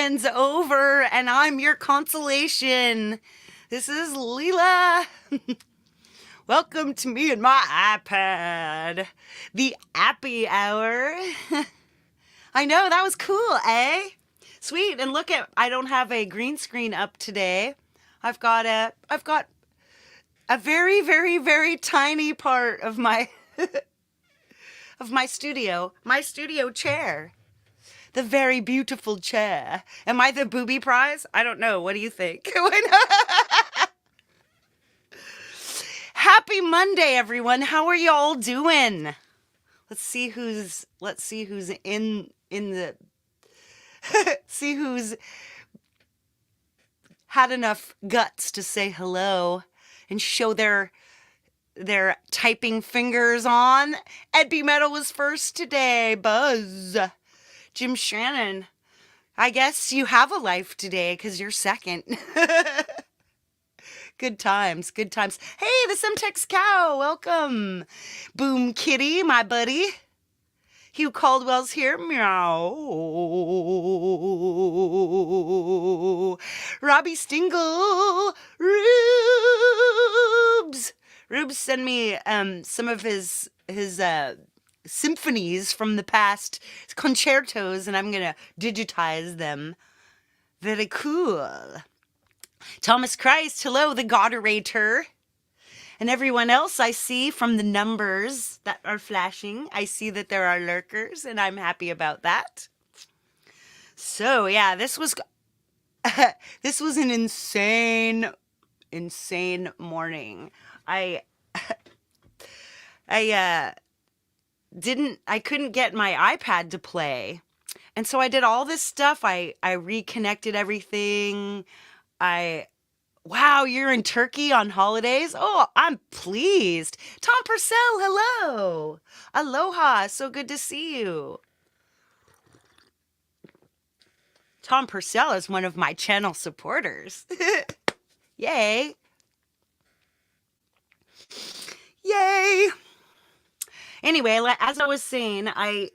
weekend's over and I'm your consolation. This is Leela. Welcome to me and my iPad. The APPy hour. I know, that was cool, eh? Sweet, and look at, I don't have a green screen up today. I've got a very, very, very tiny part of my of my studio chair. The very beautiful chair. Am I the booby prize? I don't know. What do you think? Happy Monday, everyone. How are y'all doing? Let's see who's in the see who's had enough guts to say hello and show their typing fingers on. APPy Metal was first today. Buzz. Jim Shannon, I guess you have a life today because you're second. Good times, good times. Hey, the Semtex Cow, welcome. Boom Kitty, my buddy. Hugh Caldwell's here. Meow. Robbie Stingle. Rubes. Rubes sent me some of his symphonies from the past, concertos, and I'm gonna digitize them. Very cool. Thomas Christ, hello, the Goderator. And everyone else I see from the numbers that are flashing, I see that there are lurkers, and I'm happy about that. So yeah, this was this was an insane morning. I couldn't get my iPad to play. And so I did all this stuff. I reconnected everything. Wow, you're in Turkey on holidays? Oh, I'm pleased. Tom Purcell, hello. Aloha, so good to see you. Tom Purcell is one of my channel supporters. Yay. Yay. Anyway, as I was saying, I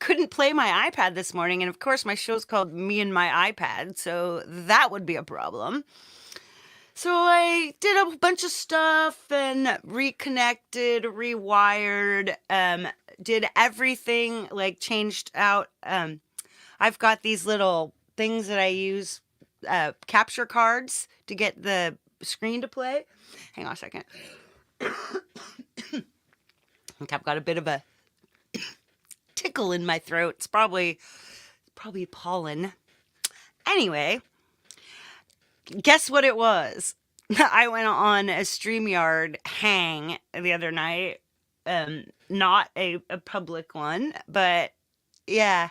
couldn't play my iPad this morning, and of course my show's called Me and My iPad, so that would be a problem. So I did a bunch of stuff and reconnected, rewired, did everything, like changed out. I've got these little things that I use, capture cards to get the screen to play. Hang on a second. I think I've got a bit of a tickle in my throat. It's probably pollen. Anyway, guess what it was? I went on a StreamYard hang the other night. Not a public one, but yeah.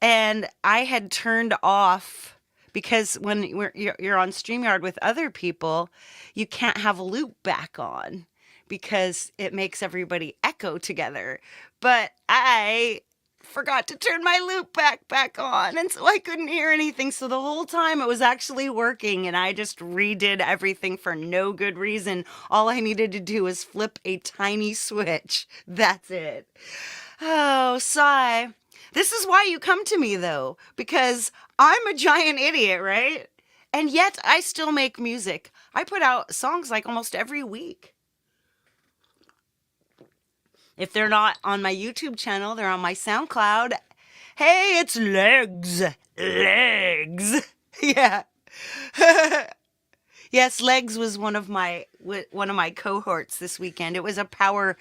And I had turned off, because when you're on StreamYard with other people, you can't have a loop back on because it makes everybody echo together. But I forgot to turn my loop back on, and so I couldn't hear anything. So the whole time it was actually working, and I just redid everything for no good reason. All I needed to do was flip a tiny switch. That's it. Oh, sigh. This is why you come to me, though, because I'm a giant idiot, right? And yet I still make music. I put out songs like almost every week. If they're not on my YouTube channel, they're on my SoundCloud. Hey, it's Legs. Legs. Yeah. Yes, Legs was one of my cohorts this weekend. It was a power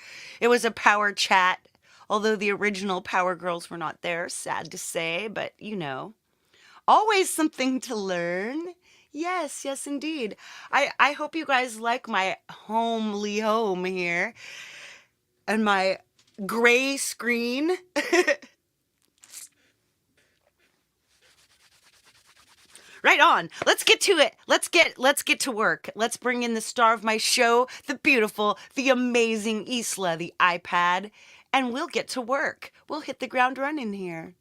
chat. Although the original Power Girls were not there, sad to say, but you know, always something to learn. Yes, yes, indeed. I hope you guys like my homely home here and my gray screen. Right on. Let's get to it. Let's get to work. Let's bring in the star of my show, the beautiful, the amazing Isla, the iPad, and we'll get to work. We'll hit the ground running here.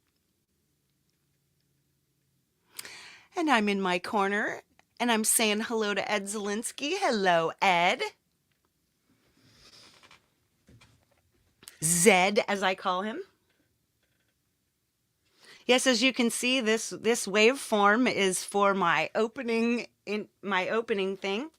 And I'm in my corner, and I'm saying hello to Ed Zielinski. Hello, Ed. Zed, as I call him. Yes, as you can see, this waveform is for my opening thing.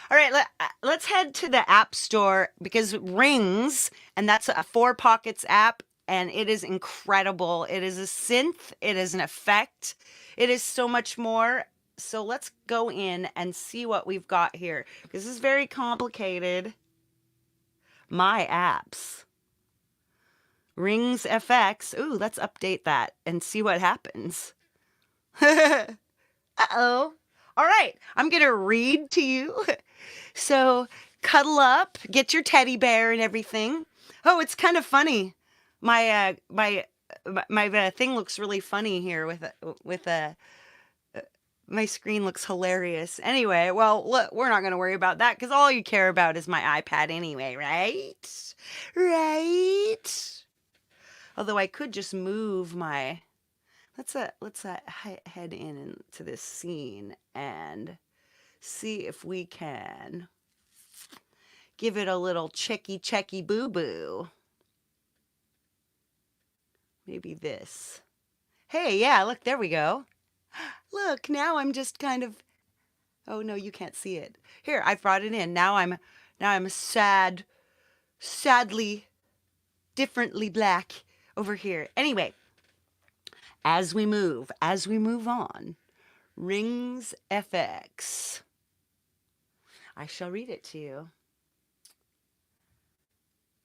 All right, let's head to the App Store because Rings, and that's a 4Pockets app, and it is incredible. It is a synth, it is an effect, it is so much more. So let's go in and see what we've got here because this is very complicated. My apps. Rings FX. Ooh, let's update that and see what happens. Uh-oh. All right, I'm going to read to you. So cuddle up, get your teddy bear and everything. Oh, it's kind of funny. My thing looks really funny here with my screen looks hilarious. Anyway, well, look, we're not going to worry about that because all you care about is my iPad anyway, right? Right? Although I could just move my. Let's head into this scene and see if we can give it a little checky boo boo. Maybe this. Hey, yeah, look, there we go. Look, now I'm just kind of. Oh no, you can't see it. Here, I've brought it in. Now I'm sadly, differently black over here. Anyway, as we move on, Rings FX. I shall read it to you.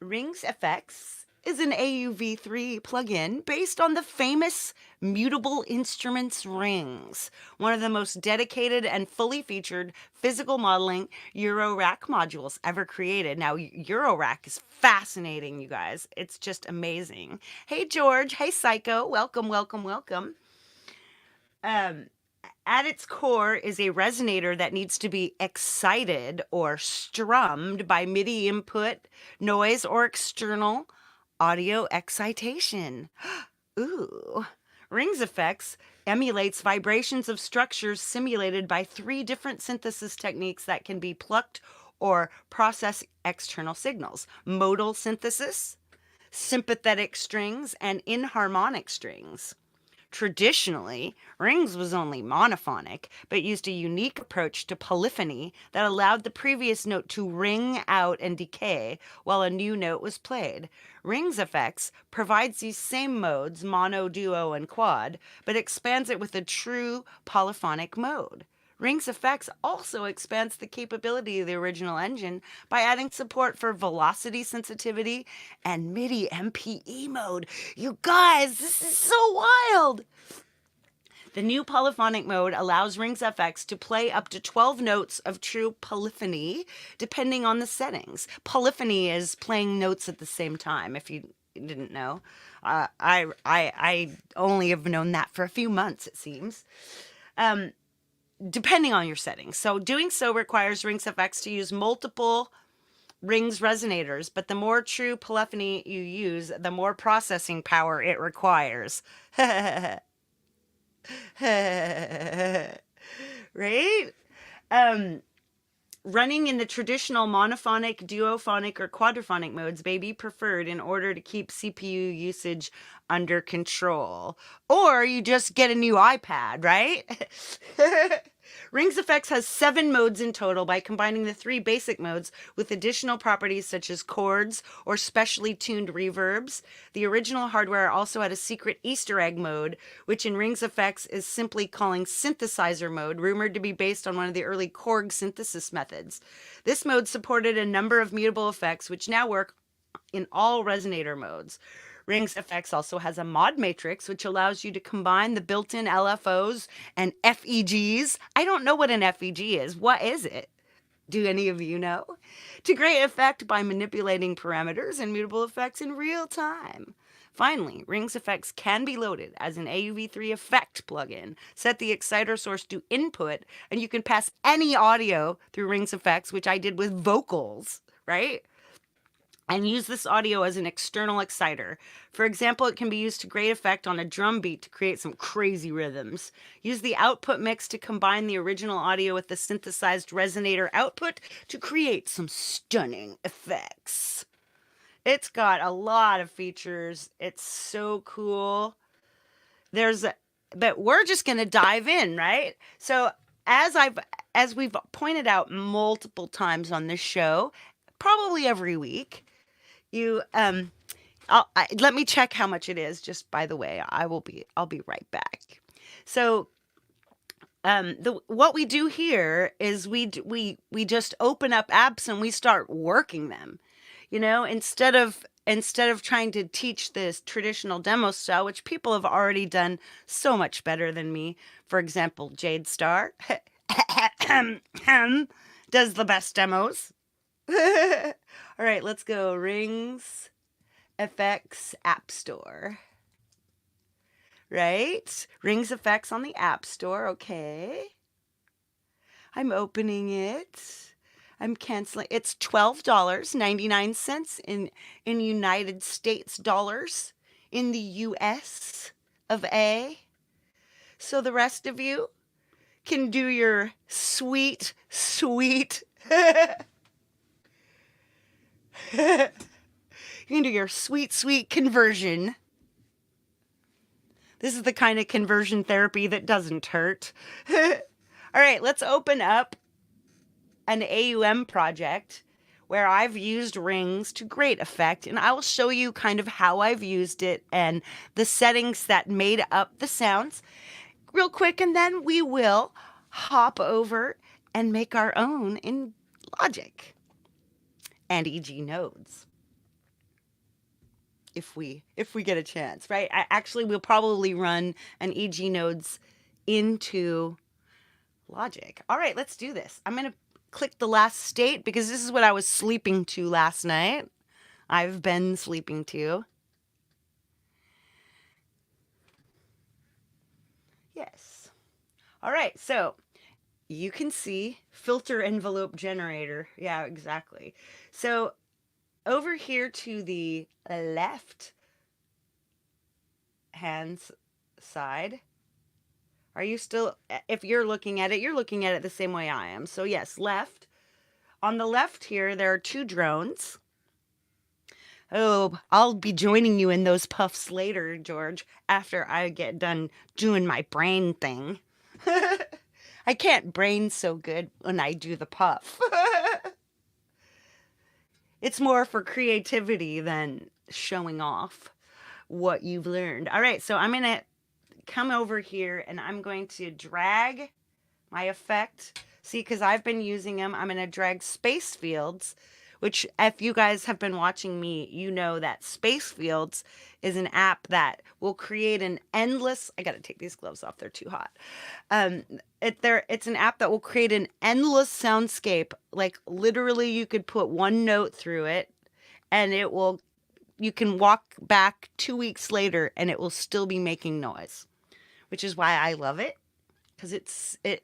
Rings FX is an AUV3 plugin based on the famous Mutable Instruments Rings, one of the most dedicated and fully featured physical modeling Eurorack modules ever created. Now, Eurorack is fascinating, you guys. It's just amazing. Hey, George. Hey, Psycho. Welcome, welcome, welcome. At its core is a resonator that needs to be excited or strummed by MIDI input, noise, or external audio excitation. Ooh. Rings Effects emulates vibrations of structures simulated by 3 different synthesis techniques that can be plucked or process external signals: modal synthesis, sympathetic strings, and inharmonic strings. Traditionally, Rings was only monophonic, but used a unique approach to polyphony that allowed the previous note to ring out and decay while a new note was played. Rings Effects provides these same modes, mono, duo, and quad, but expands it with a true polyphonic mode. Rings Effects also expands the capability of the original engine by adding support for velocity sensitivity and MIDI MPE mode. You guys, this is so wild! The new polyphonic mode allows Rings FX to play up to 12 notes of true polyphony, depending on the settings. Polyphony is playing notes at the same time, if you didn't know. I only have known that for a few months, it seems. Depending on your settings. So doing so requires Rings FX to use multiple Rings resonators, but the more true polyphony you use, the more processing power it requires. Right? Running in the traditional monophonic, duophonic, or quadraphonic modes may be preferred in order to keep CPU usage under control. Or you just get a new iPad, right? Rings Effects has 7 modes in total by combining the 3 basic modes with additional properties such as chords or specially tuned reverbs. The original hardware also had a secret Easter egg mode, which in Rings Effects is simply calling synthesizer mode, rumored to be based on one of the early Korg synthesis methods. This mode supported a number of mutable effects, which now work in all resonator modes. Rings FX also has a mod matrix, which allows you to combine the built-in LFOs and FEGs. I don't know what an FEG is. What is it? Do any of you know? To great effect by manipulating parameters and mutable effects in real time. Finally, Rings Effects can be loaded as an AUV3 effect plugin. Set the exciter source to input, and you can pass any audio through Rings Effects, which I did with vocals, right? And use this audio as an external exciter. For example, it can be used to great effect on a drum beat to create some crazy rhythms. Use the output mix to combine the original audio with the synthesized resonator output to create some stunning effects. It's got a lot of features. It's so cool. there's but we're just going to dive in, right? So as I've as we've pointed out multiple times on this show, probably every week, you let me check how much it is. Just by the way, I'll be right back. So the what we do here is we just open up apps and we start working them. You know, instead of trying to teach this traditional demo style, which people have already done so much better than me. For example, Jade Star does the best demos. All right, let's go. Rings FX App Store. Right? Rings Effects on the App Store. Okay. I'm opening it. I'm canceling. It's $12.99 in United States dollars in the US of A. So the rest of you can do your sweet, sweet you can do your sweet, sweet conversion. This is the kind of conversion therapy that doesn't hurt. All right, let's open up an AUM project where I've used rings to great effect, and I will show you kind of how I've used it and the settings that made up the sounds real quick, and then we will hop over and make our own in Logic and EG nodes. If we get a chance, right? Actually we'll probably run an EG nodes into Logic. All right, let's do this. I'm going to click the last state because this is what I was sleeping to last night. I've been sleeping to. Yes. All right, so you can see filter envelope generator. Yeah, exactly. So over here to the left hand side, are you still, if you're looking at it the same way I am. So yes, left. On the left here, there are two drones. Oh, I'll be joining you in those puffs later, George, after I get done doing my brain thing. I can't brain so good when I do the puff. It's more for creativity than showing off what you've learned. All right, so I'm going to come over here and I'm going to drag my effect. See, because I've been using them, I'm going to drag space fields, which if you guys have been watching me, you know that Space Fields is an app that will create an endless, I got to take these gloves off, they're too hot. It's an app that will create an endless soundscape. Like literally you could put one note through it and you can walk back 2 weeks later and it will still be making noise, which is why I love it, because it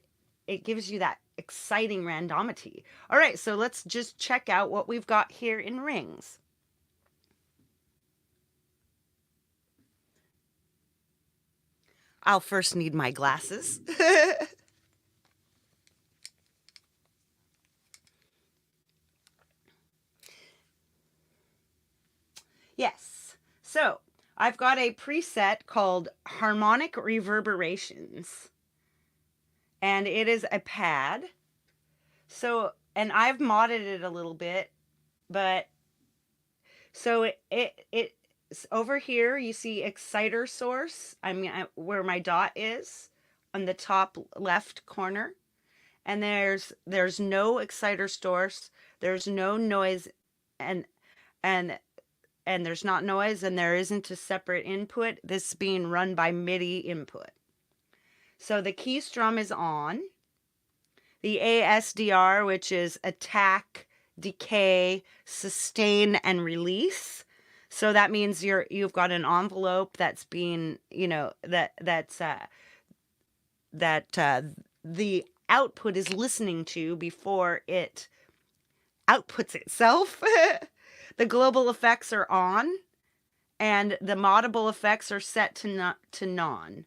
gives you that exciting randomity. All right, so let's just check out what we've got here in rings. I'll first need my glasses. Yes, so I've got a preset called Harmonic Reverberations, and it is a pad. So, and I've modded it a little bit, but so it's over here. You see exciter source. I mean, where my dot is on the top left corner, and there's no exciter source. There's no noise, and and and there's not noise, and there isn't a separate input. This is being run by MIDI input. So the key strum is on. The ASDR, which is attack, decay, sustain, and release. So that means you've got an envelope that's being, the output is listening to before it outputs itself. The global effects are on, and the moddable effects are set to non.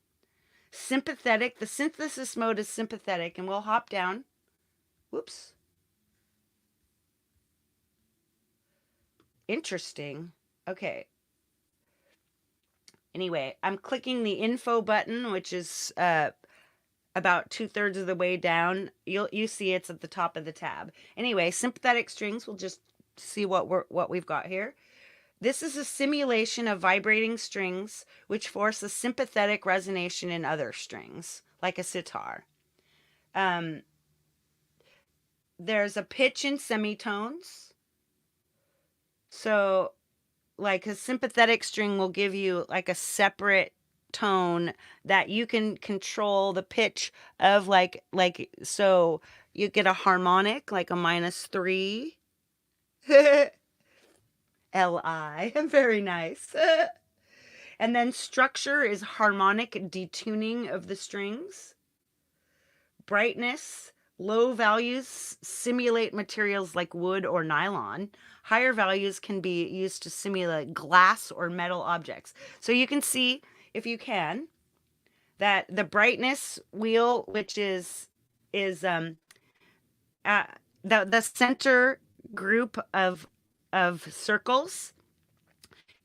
Sympathetic, the synthesis mode is sympathetic, and we'll hop down. Whoops. Interesting. Okay. Anyway, I'm clicking the info button, which is about 2/3 of the way down. You see it's at the top of the tab. Anyway, sympathetic strings, we'll just see what we've got here. This is a simulation of vibrating strings which force a sympathetic resonation in other strings, like a sitar. There's a pitch in semitones. So like a sympathetic string will give you like a separate tone that you can control the pitch of, so you get a harmonic like a -3 Li. Very nice. And then structure is harmonic detuning of the strings. Brightness, low values simulate materials like wood or nylon. Higher values can be used to simulate glass or metal objects. So you can see, if you can, that the brightness wheel, which is the center group of circles,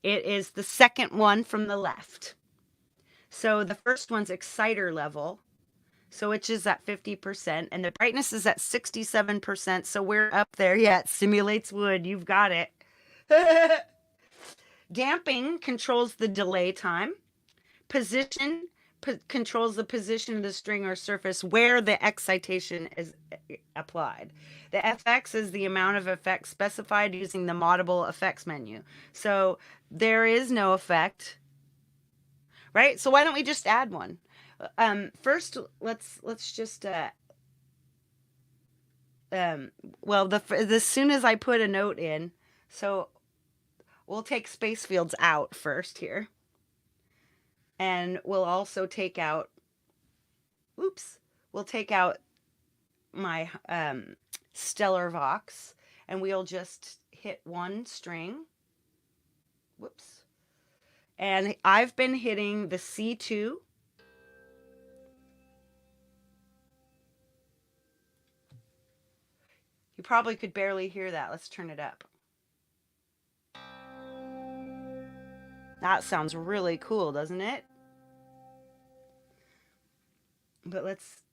it is the second one from the left. So the first one's exciter level, so which is at 50%, and the brightness is at 67%, so we're up there. Yeah, it simulates wood. You've got it. Damping controls the delay time. Position controls the position of the string or surface where the excitation is applied. The FX is the amount of effects specified using the Moddable effects menu. So there is no effect, right? So why don't we just add one? First, let's just well, as soon as I put a note in, so we'll take space fields out first here, and we'll also take out, we'll take out my stellar vox, and we'll just hit one string. Whoops. And I've been hitting the C2. You probably could barely hear that. Let's turn it up. That sounds really cool, doesn't it? But let's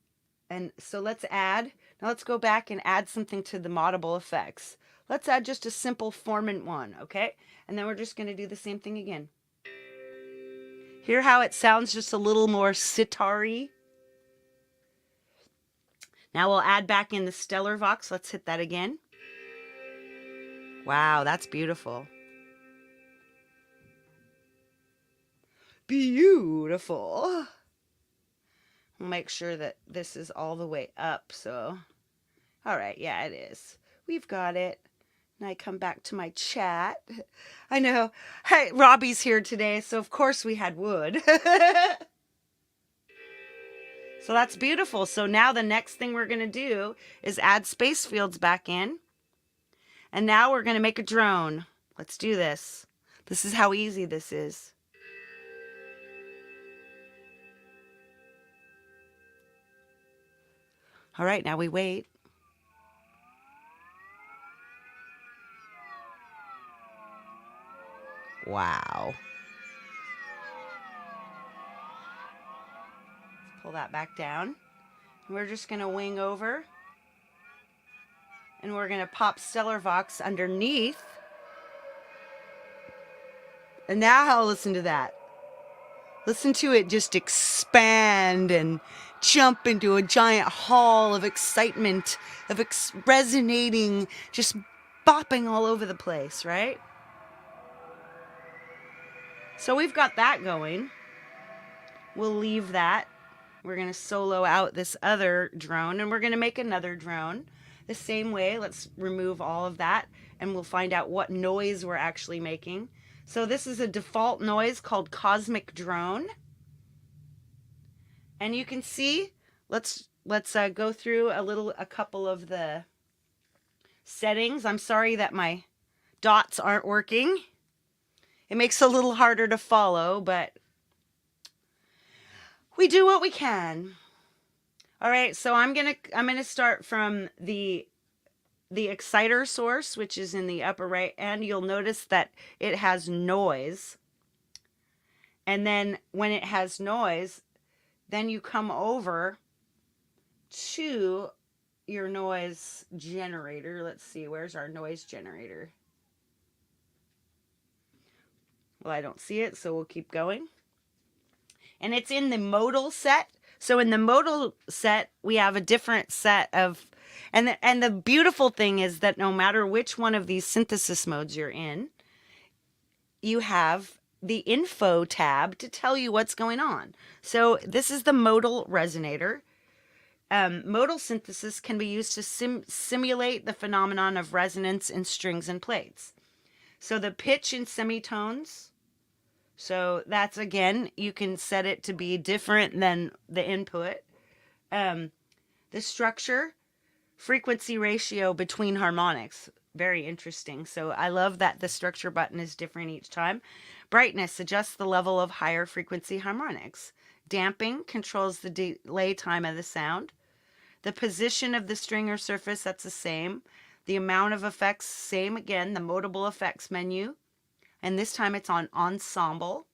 add, now let's go back and add something to the Moddable effects. Let's add just a simple formant one, okay? And then we're just going to do the same thing again. Hear how it sounds just a little more sitar-y? Now we'll add back in the stellar vox. Let's hit that again. Wow, that's beautiful. Beautiful. We'll make sure that this is all the way up, so. All right, yeah, it is. We've got it. And I come back to my chat. I know. Hey, Robbie's here today, so of course we had wood. So that's beautiful. So now the next thing we're going to do is add space fields back in. And now we're going to make a drone. Let's do this. This is how easy this is. All right, now we wait. Wow. Pull that back down. We're just going to wing over. And we're going to pop stellar vox underneath. And now listen to that. Listen to it just expand and jump into a giant hall of excitement, of resonating, just bopping all over the place, right? So we've got that going. We'll leave that. We're going to solo out this other drone, and we're going to make another drone. The same way, let's remove all of that, and we'll find out what noise we're actually making. So this is a default noise called Cosmic Drone. And you can see, let's go through a couple of the settings. I'm sorry that my dots aren't working. It makes it a little harder to follow, but we do what we can. All right, so I'm gonna start from the exciter source, which is in the upper right, and you'll notice that it has noise. And then when it has noise, then you come over to your noise generator. Let's see, where's our noise generator? Well, I don't see it, so we'll keep going. And it's in the modal set. So in the modal set, we have a different set of, and the beautiful thing is that no matter which one of these synthesis modes you're in, you have the info tab to tell you what's going on. So this is the modal resonator. Modal synthesis can be used to simulate the phenomenon of resonance in strings and plates. So the pitch in semitones, so that's, again, you can set it to be different than the input. The structure, frequency ratio between harmonics, very interesting. So I love that the structure button is different each time. Brightness adjusts the level of higher frequency harmonics. Damping controls the delay time of the sound. The position of the string or surface, that's the same. The amount of effects, same again, the modal effects menu. And this time it's on ensemble.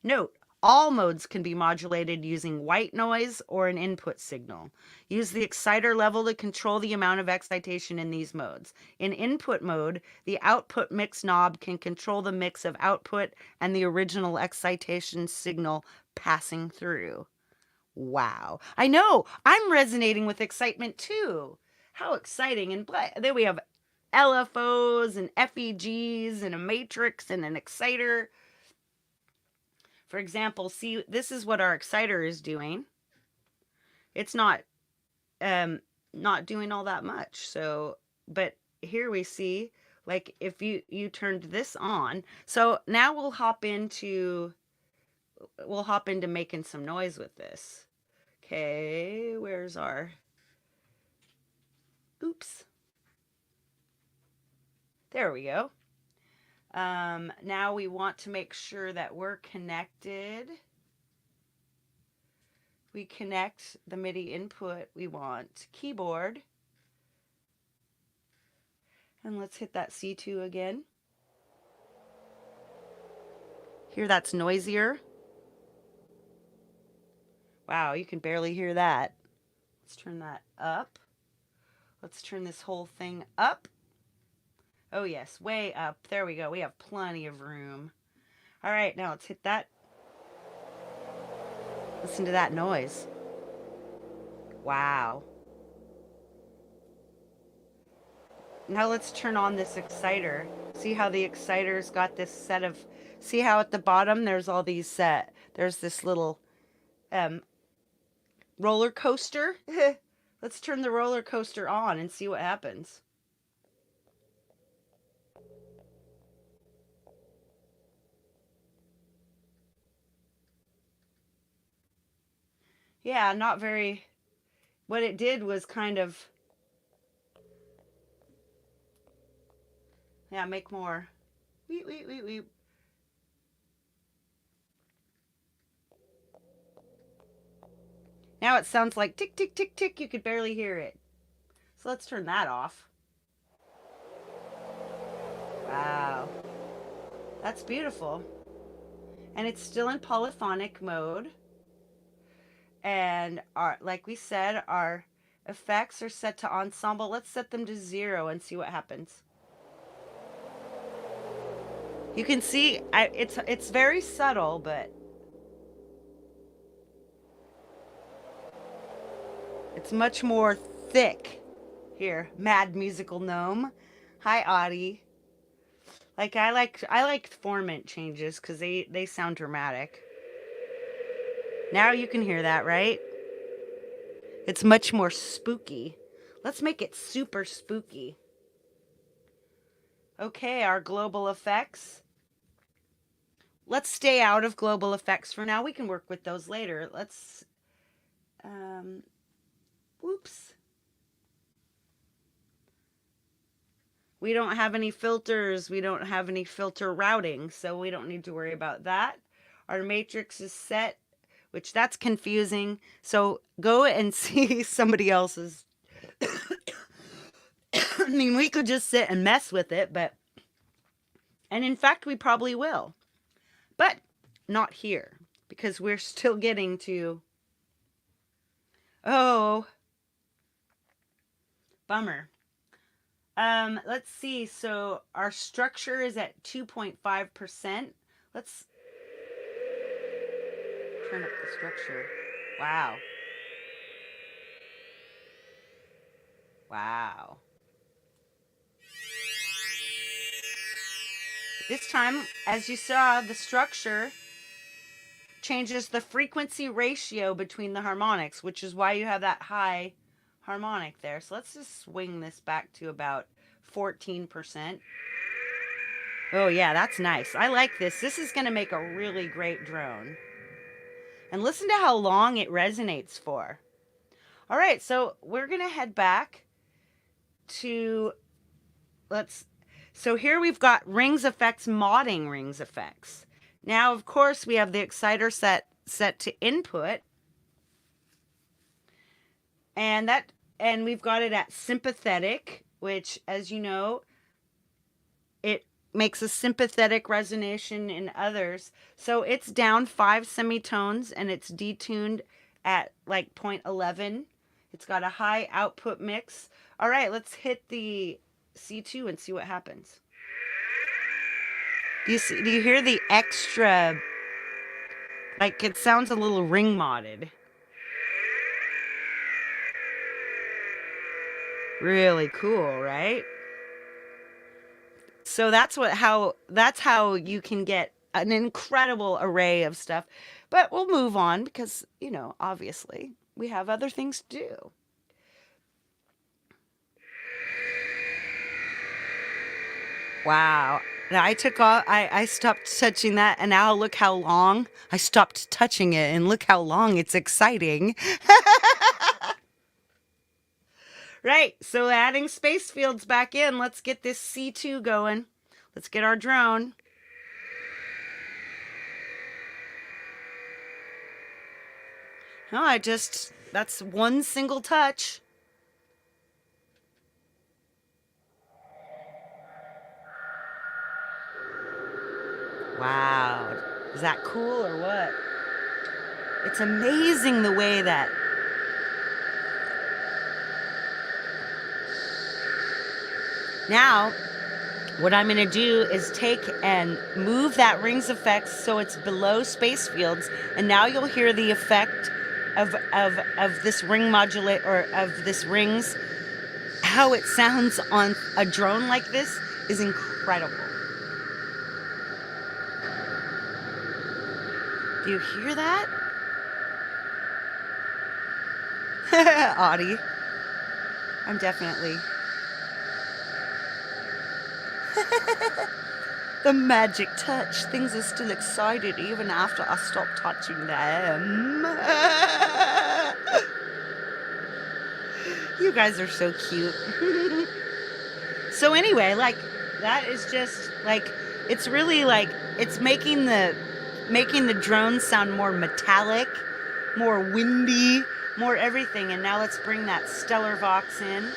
Note, all modes can be modulated using white noise or an input signal. Use the exciter level to control the amount of excitation in these modes. In input mode, the output mix knob can control the mix of output and the original excitation signal passing through. Wow. I know. I'm resonating with excitement too. How exciting. And then we have LFOs and FEGs and a matrix and an exciter. For example, see, this is what our exciter is doing. It's not doing all that much. So, but here we see, like, if you turned this on. So now we'll hop into making some noise with this. Okay, where's our, oops. There we go. Now we want to make sure that we're connected. We connect the MIDI input. We want keyboard. And let's hit that C2 again. Here, that's noisier. Wow, you can barely hear that. Let's turn that up. Let's turn this whole thing up. Oh yes, way up. There we go. We have plenty of room. All right, now let's hit that. Listen to that noise. Wow. Now let's turn on this exciter. See how the exciter's got this set of, see how at the bottom there's all these there's this little roller coaster. Let's turn the roller coaster on and see what happens. Yeah, not very, what it did was kind of, yeah, make more. Weep. Now it sounds like tick, tick, tick, tick. You could barely hear it. So let's turn that off. Wow. That's beautiful. And it's still in polyphonic mode. And like we said, our effects are set to ensemble. Let's set them to 0 and see what happens. You can see it's very subtle, but it's much more thick. Here, Mad Musical Gnome. Hi, Audie. Like I like formant changes because they sound dramatic. Now you can hear that, right? It's much more spooky. Let's make it super spooky. Okay, our global effects. Let's stay out of global effects for now. We can work with those later. Let's, whoops. We don't have any filters. We don't have any filter routing, so we don't need to worry about that. Our matrix is set, which that's confusing. So go and see somebody else's. I mean, we could just sit and mess with it, and in fact, we probably will, but not here. because we're still getting to, oh, bummer. Let's see. So our structure is at 2.5%. Let's turn up the structure. Wow. Wow. This time, as you saw, the structure changes the frequency ratio between the harmonics, which is why you have that high harmonic there. So let's just swing this back to about 14%. Oh yeah, that's nice. I like this. This is going to make a really great drone. And listen to how long it resonates for. All right, so we're going to head back to, so here we've got rings effects, modding rings effects. Now, of course, we have the exciter set to input. And we've got it at sympathetic, which, as you know, it makes a sympathetic resonation in others. So it's down 5 semitones and it's detuned at like 0.11. It's got a high output mix. All right, let's hit the C2 and see what happens. Do you hear the extra, like it sounds a little ring modded. Really cool, right? So that's how you can get an incredible array of stuff. But we'll move on because, obviously we have other things to do. Wow. Now I stopped touching that and now look how long I stopped touching it and look how long it's exciting. Right. So adding space fields back in, let's get this C2 going. Let's get our drone. No, that's one single touch. Wow. Is that cool or what? It's amazing the way that. Now, what I'm going to do is take and move that rings effect so it's below space fields, and now you'll hear the effect of this ring modulate, or of this rings. How it sounds on a drone like this is incredible. Do you hear that? Audie. I'm definitely. The magic touch. Things are still excited even after I stop touching them. You guys are so cute. So anyway, like, that is just like, it's really like, it's making the drone sound more metallic, more windy, more everything. And now let's bring that stellar vox in.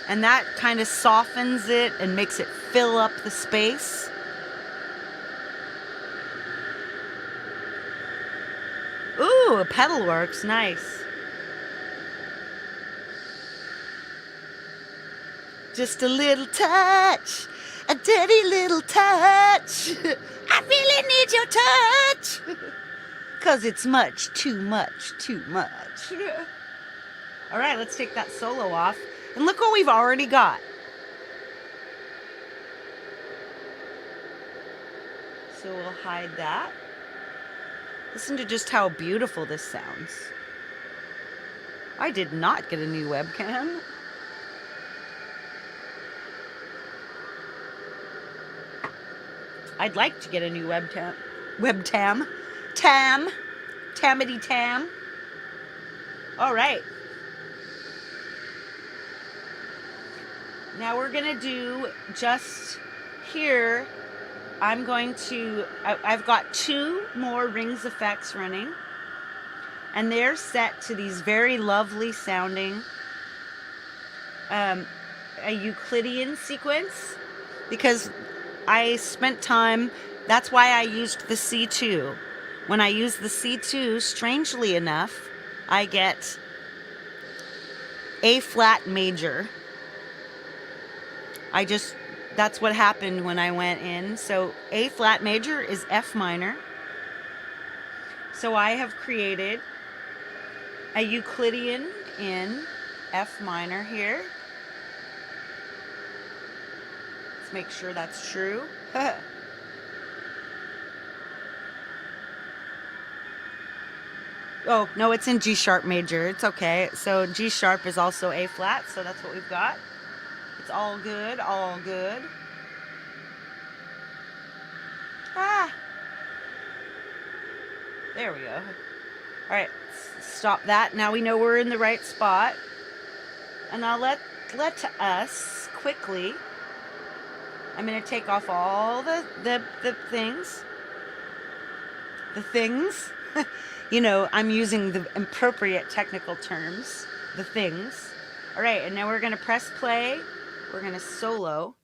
And that kind of softens it and makes it fill up the space. Ooh, a pedal works. Nice. Just a little touch. A dirty little touch. I really need your touch. 'Cause it's much, too much, too much. All right, let's take that solo off. And look what we've already got. So we'll hide that. Listen to just how beautiful this sounds. I did not get a new webcam. I'd like to get a new webcam. Tamity tam. All right. Now we're going to do just here, I've got 2 more rings effects running, and they're set to these very lovely sounding, a Euclidean sequence, because I spent time, that's why I used the C2. When I use the C2, strangely enough, I get A flat major. That's what happened when I went in. So A flat major is F minor. So I have created a Euclidean in F minor here. Let's make sure that's true. Oh, no, it's in G sharp major. It's okay. So G sharp is also A flat, so that's what we've got. It's all good, all good. Ah! There we go. All right, stop that. Now we know we're in the right spot. And I'll let us quickly, I'm going to take off all the things. The things. You know, I'm using the appropriate technical terms. The things. All right, and now we're going to press play. We're going to solo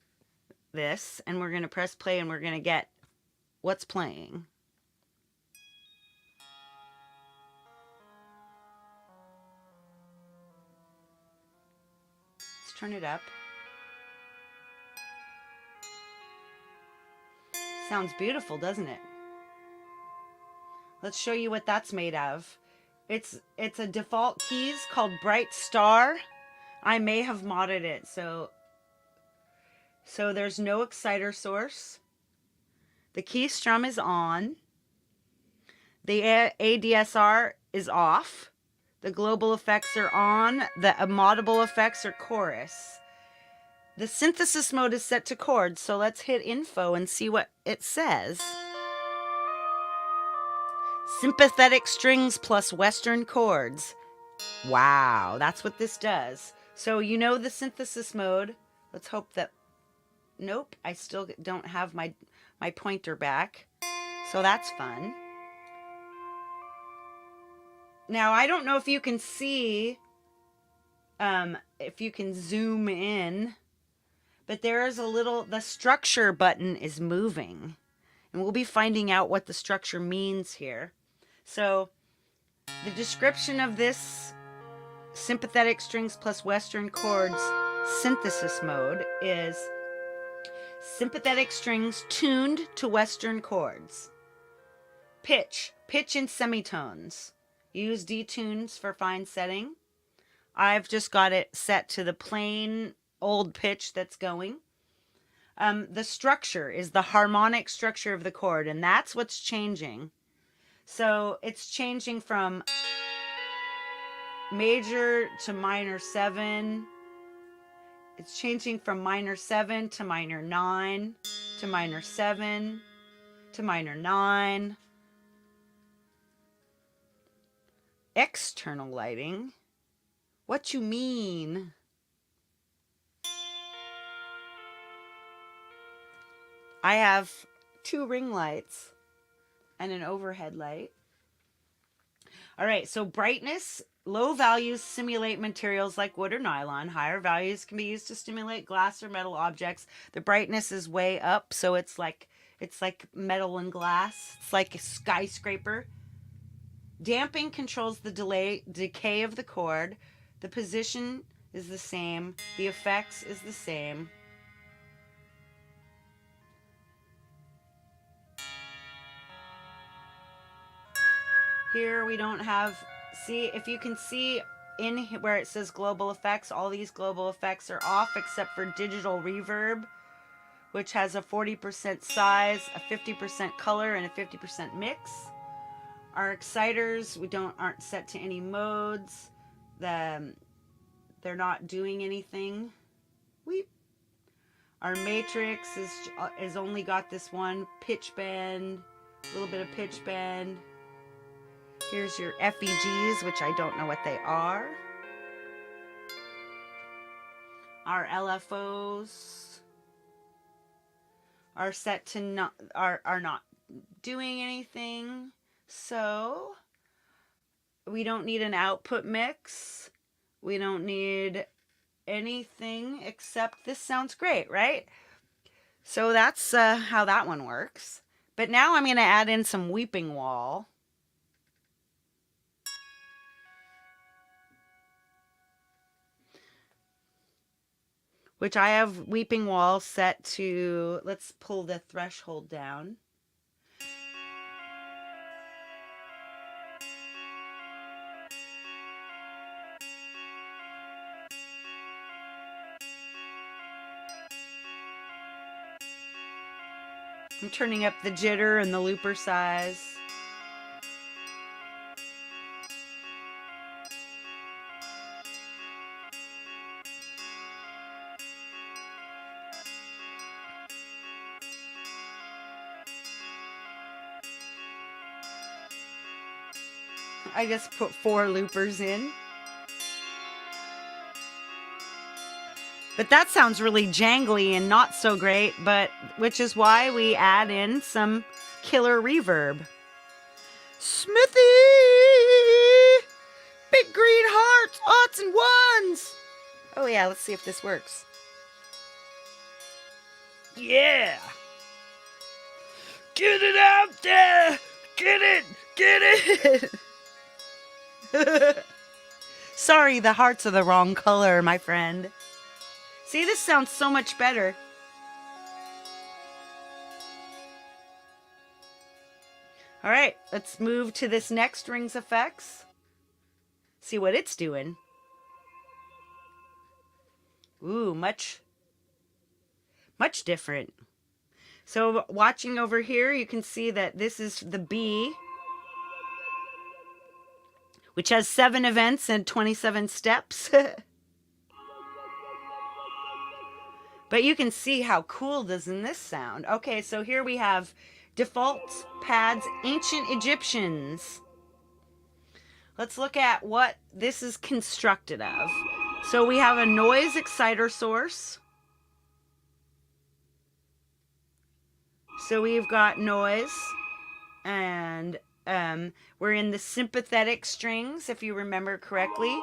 this, and we're going to press play, and we're going to get what's playing. Let's turn it up. Sounds beautiful, doesn't it? Let's show you what that's made of. It's a default keys called Bright Star. I may have modded it, so there's no exciter source. The key strum is on. The ADSR is off. The global effects are on. The moddable effects are chorus. The synthesis mode is set to chords, so let's hit info and see what it says. Sympathetic strings plus Western chords. Wow, that's what this does. So you know the synthesis mode. Let's hope that... Nope, I still don't have my pointer back. So that's fun. Now, I don't know if you can see, if you can zoom in, but there is a little... The structure button is moving. And we'll be finding out what the structure means here. So the description of this sympathetic strings plus Western chords synthesis mode is sympathetic strings tuned to Western chords. Pitch in semitones. Use detunes for fine setting. I've just got it set to the plain old pitch that's going. The structure is the harmonic structure of the chord, and that's what's changing. So it's changing from major to minor 7. It's changing from minor 7 to minor 9 to minor 7 to minor 9. External lighting? What you mean? I have 2 ring lights and an overhead light. All right, so brightness, low values simulate materials like wood or nylon. Higher values can be used to stimulate glass or metal objects. The brightness is way up, so it's like metal and glass. It's like a skyscraper. Damping controls the decay of the chord. The position is the same. The effects is the same. Here we don't have, see, if you can see in where it says global effects, all these global effects are off except for digital reverb, which has a 40% size, a 50% color, and a 50% mix. Our exciters, aren't set to any modes. They're not doing anything. Our matrix is only got this one pitch bend, a little bit of pitch bend. Here's your FEGs, which I don't know what they are. Our LFOs are set to are not doing anything. So we don't need an output mix. We don't need anything except this sounds great, right? So that's how that one works. But now I'm going to add in some weeping wall. which I have Weeping Wall set to, let's pull the threshold down. I'm turning up the jitter and the looper size. I just put 4 loopers in. But that sounds really jangly and not so great, but which is why we add in some killer reverb. Smithy! Big green hearts, odds and ones! Oh yeah, let's see if this works. Yeah! Get it out there! Get it! Get it! Sorry, the hearts are the wrong color, my friend. See, this sounds so much better. All right, let's move to this next Rings Effects. See what it's doing. Ooh, much different. So watching over here, you can see that this is the B, which has 7 events and 27 steps. But you can see how cool doesn't this sound. Okay, so here we have default pads, ancient Egyptians. Let's look at what this is constructed of. So we have a noise exciter source. So we've got noise, and we're in the sympathetic strings, if you remember correctly.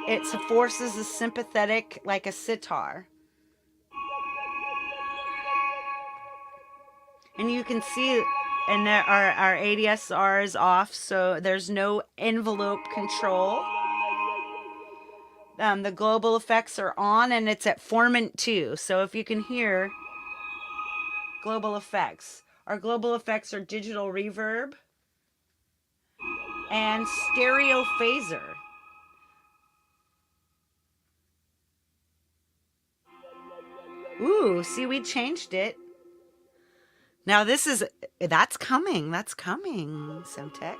It forces a sympathetic like a sitar. And you can see, and there our ADSR is off, so there's no envelope control. The global effects are on, and it's at formant 2. So if you can hear global effects. Our global effects are digital reverb and stereo phaser. Ooh, see, we changed it. Now that's coming, Semtex.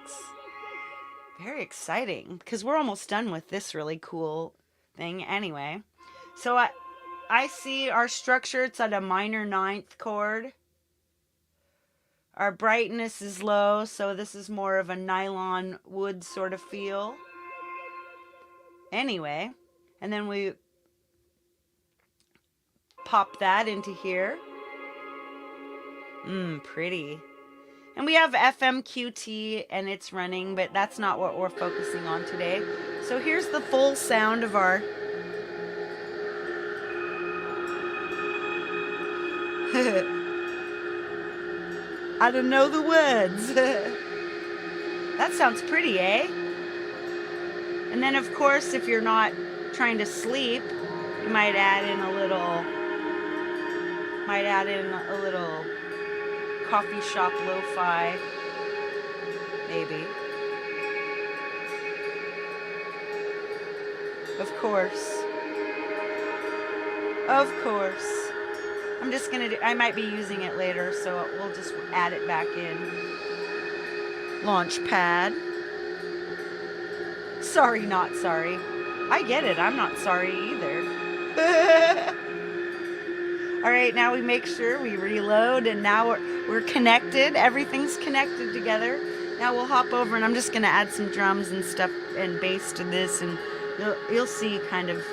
Very exciting, because we're almost done with this really cool thing anyway. So I see our structure, it's at a minor 9th chord. Our brightness is low, so this is more of a nylon wood sort of feel. Anyway, and then we pop that into here. Pretty. And we have FMQT and it's running, but that's not what we're focusing on today. So here's the full sound of our I don't know the words. That sounds pretty, eh? And then of course, if you're not trying to sleep, you might add in a little coffee shop lo-fi, maybe. Of course. I'm just gonna I might be using it later, so we'll just add it back in. Launchpad. Sorry, not sorry. I get it, I'm not sorry either. All right, now we make sure we reload, and now we're connected. Everything's connected together. Now we'll hop over, and I'm just gonna add some drums and stuff and bass to this, and you'll see kind of.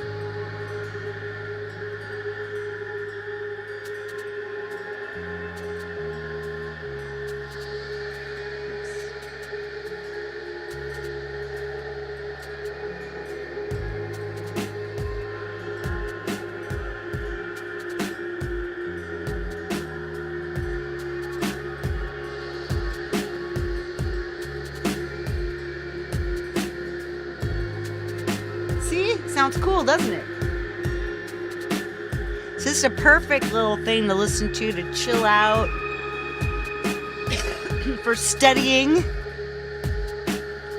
See? Sounds cool, doesn't it? So this is a perfect little thing to listen to chill out, for studying,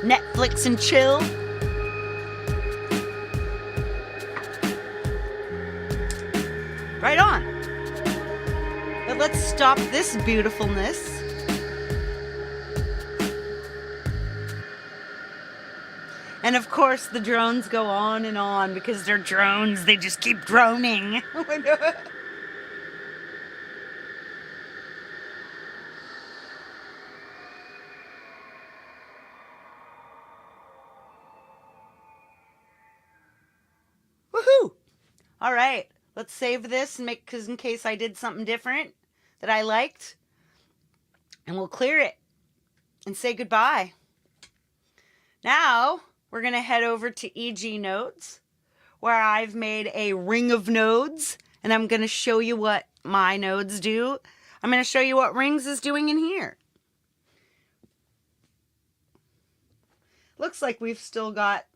Netflix and chill. Right on. But let's stop this beautifulness. And of course, the drones go on and on because they're drones. They just keep droning. Woohoo! All right, let's save this and because in case I did something different that I liked, and we'll clear it and say goodbye. Now we're gonna head over to EG Nodes, where I've made a ring of nodes, and I'm gonna show you what my nodes do. I'm gonna show you what rings is doing in here. Looks like we've still got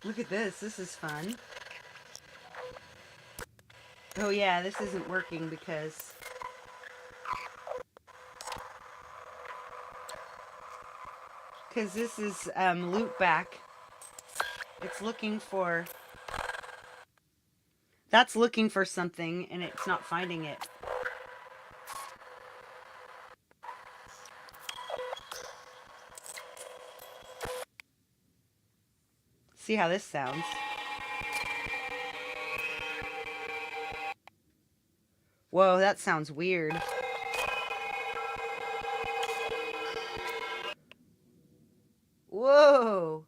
look at this. This is fun. Oh yeah, this isn't working because this is loop back. It's looking for that's looking for something and it's not finding it. See how this sounds. Whoa, that sounds weird. Whoa.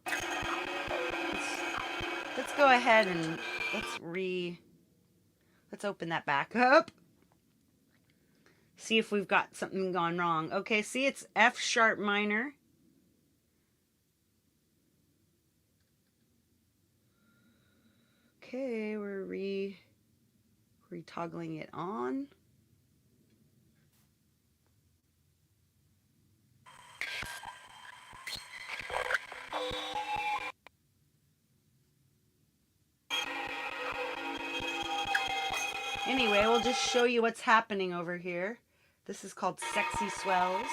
Let's go ahead and let's open that back up. See if we've got something gone wrong. Okay, see, it's F sharp minor. Okay, we're re-toggling it on. Anyway, we'll just show you what's happening over here. This is called Sexy Swells.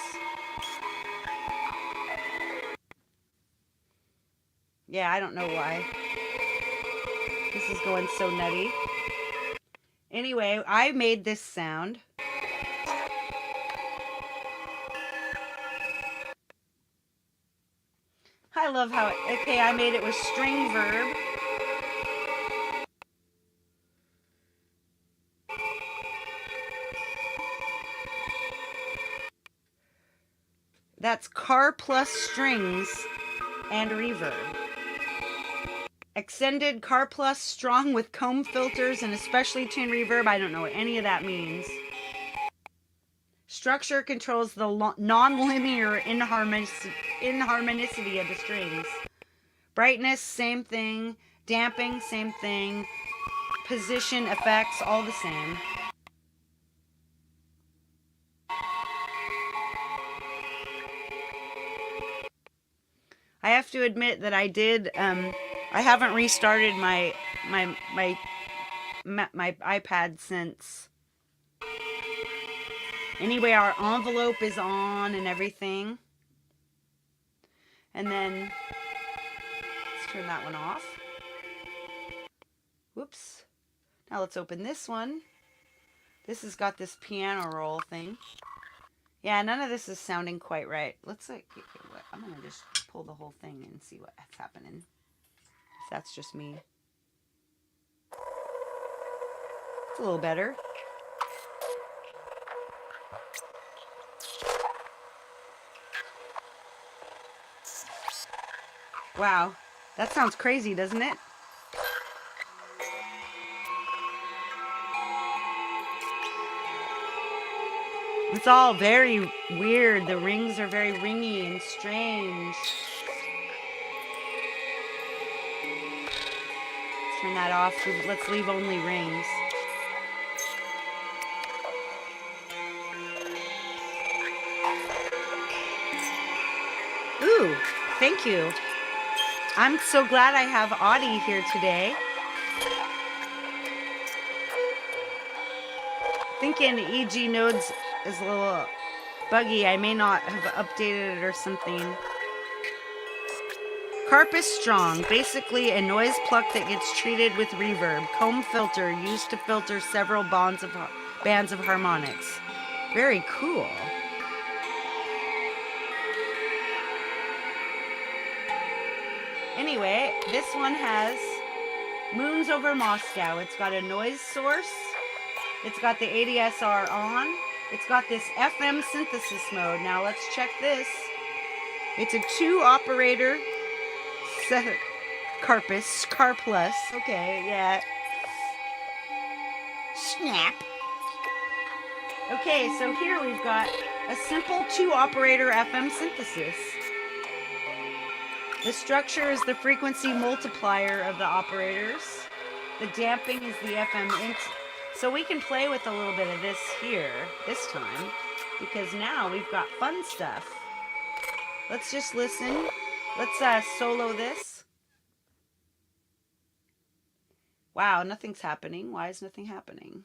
Yeah, I don't know why. This is going so nutty. Anyway, I made this sound. I love how okay, I made it with string verb. That's car plus strings and reverb. Extended car plus strong with comb filters and especially tuned reverb. I don't know what any of that means. Structure controls the non-linear inharmonicity of the strings. Brightness, same thing. Damping, same thing. Position, effects, all the same. I have to admit that I did. I haven't restarted my iPad since. Anyway, our envelope is on and everything. And then let's turn that one off. Whoops. Now let's open this one. This has got this piano roll thing. Yeah, none of this is sounding quite right. Let's I'm gonna just pull the whole thing and see what's happening. If that's just me. It's a little better. Wow, that sounds crazy, doesn't it? It's all very weird. The rings are very ringy and strange. Let's turn that off. Let's leave only rings. Ooh, Thank you. I'm so glad I have Audie here today. Thinking EG nodes is a little buggy. I may not have updated it or something. Carp is strong, basically a noise pluck that gets treated with reverb. Comb filter used to filter several bands of harmonics. Very cool. Anyway, this one has Moons Over Moscow. It's got a noise source. It's got the ADSR on. It's got this FM synthesis mode. Now let's check this. It's a 2-operator Carpus, Car Plus. Okay, yeah. Snap. Okay, so here we've got a simple 2-operator FM synthesis. The structure is the frequency multiplier of the operators. The damping is the FM int. So we can play with a little bit of this here, this time, because now we've got fun stuff. Let's just listen. Let's solo this. Wow, nothing's happening. Why is nothing happening?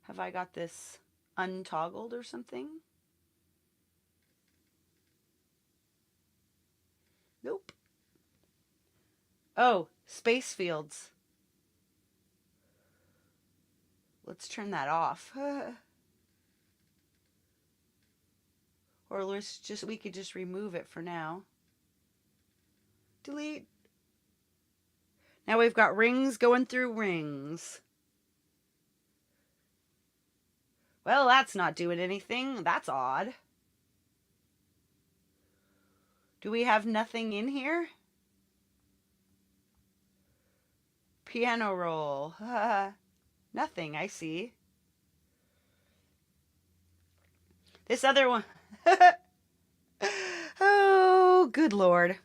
Have I got this untoggled or something? Nope. Oh, space fields. Let's turn that off. Or we could just remove it for now. Delete. Now we've got rings going through rings. Well, that's not doing anything. That's odd. Do we have nothing in here? Piano roll. Nothing, I see. This other one. Oh, good Lord.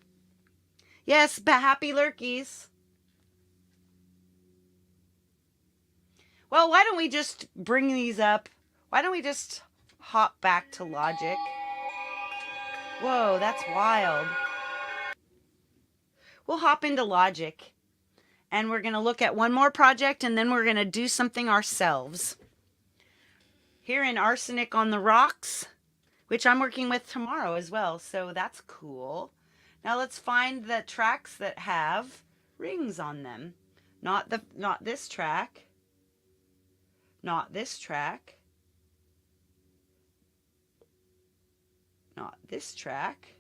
Yes, happy lurkies. Well, why don't we just bring these up? Why don't we just hop back to Logic? Whoa, that's wild. We'll hop into Logic. And we're going to look at one more project, and then we're going to do something ourselves. Here in Arsenic on the Rocks, which I'm working with tomorrow as well, so that's cool. Now let's find the tracks that have rings on them. Not this track. Not this track. Not this track.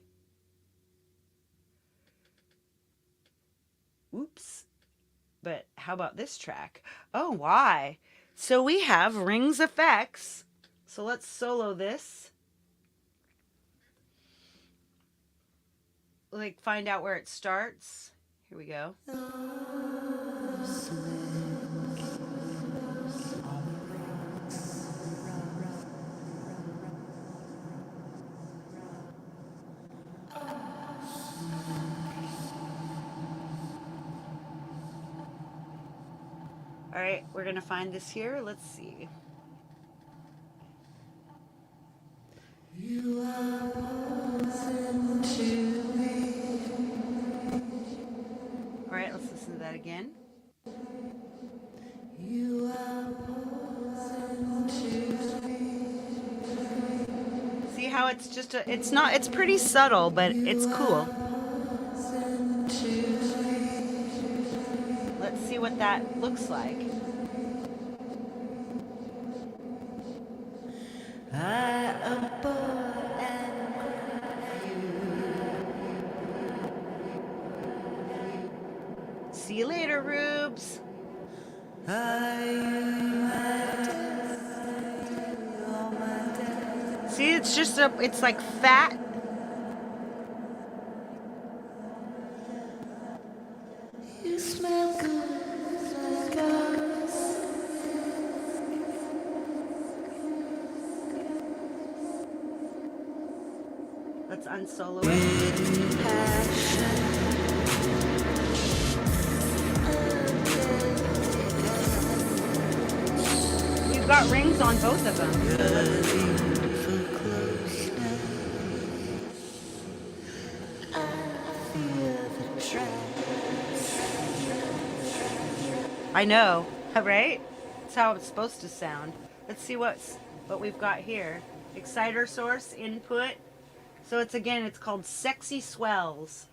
Oops. But how about this track? Oh, why? So we have rings effects. So let's solo this. Like find out where it starts. Here we go. All right, we're gonna find this here. Let's see. You are poison to me. All right, let's listen to that again. You are poison to me. See how it's just it's pretty subtle, but it's cool. Let's see what that looks like. I abhor and see you later, Rubes. See, it's just it's like fat. You smell good like us. Let's unsolo it. You've got rings on both of them. I know, right? That's how it's supposed to sound. Let's see what we've got here. Exciter source input. So it's again, it's called Sexy Swells.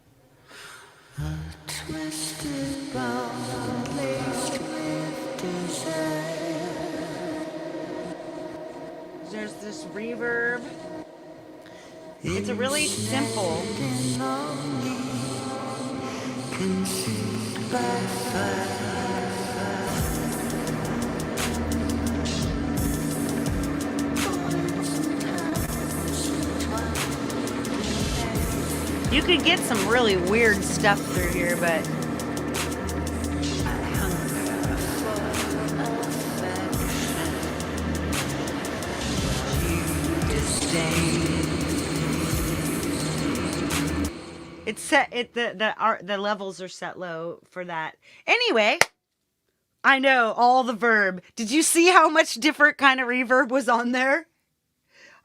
Twisted bond laced with desire. There's this reverb. It's a really simple. Consumed by fire. You could get some really weird stuff through here, but it's set the levels are set low for that. Anyway, I know all the verb. Did you see how much different kind of reverb was on there?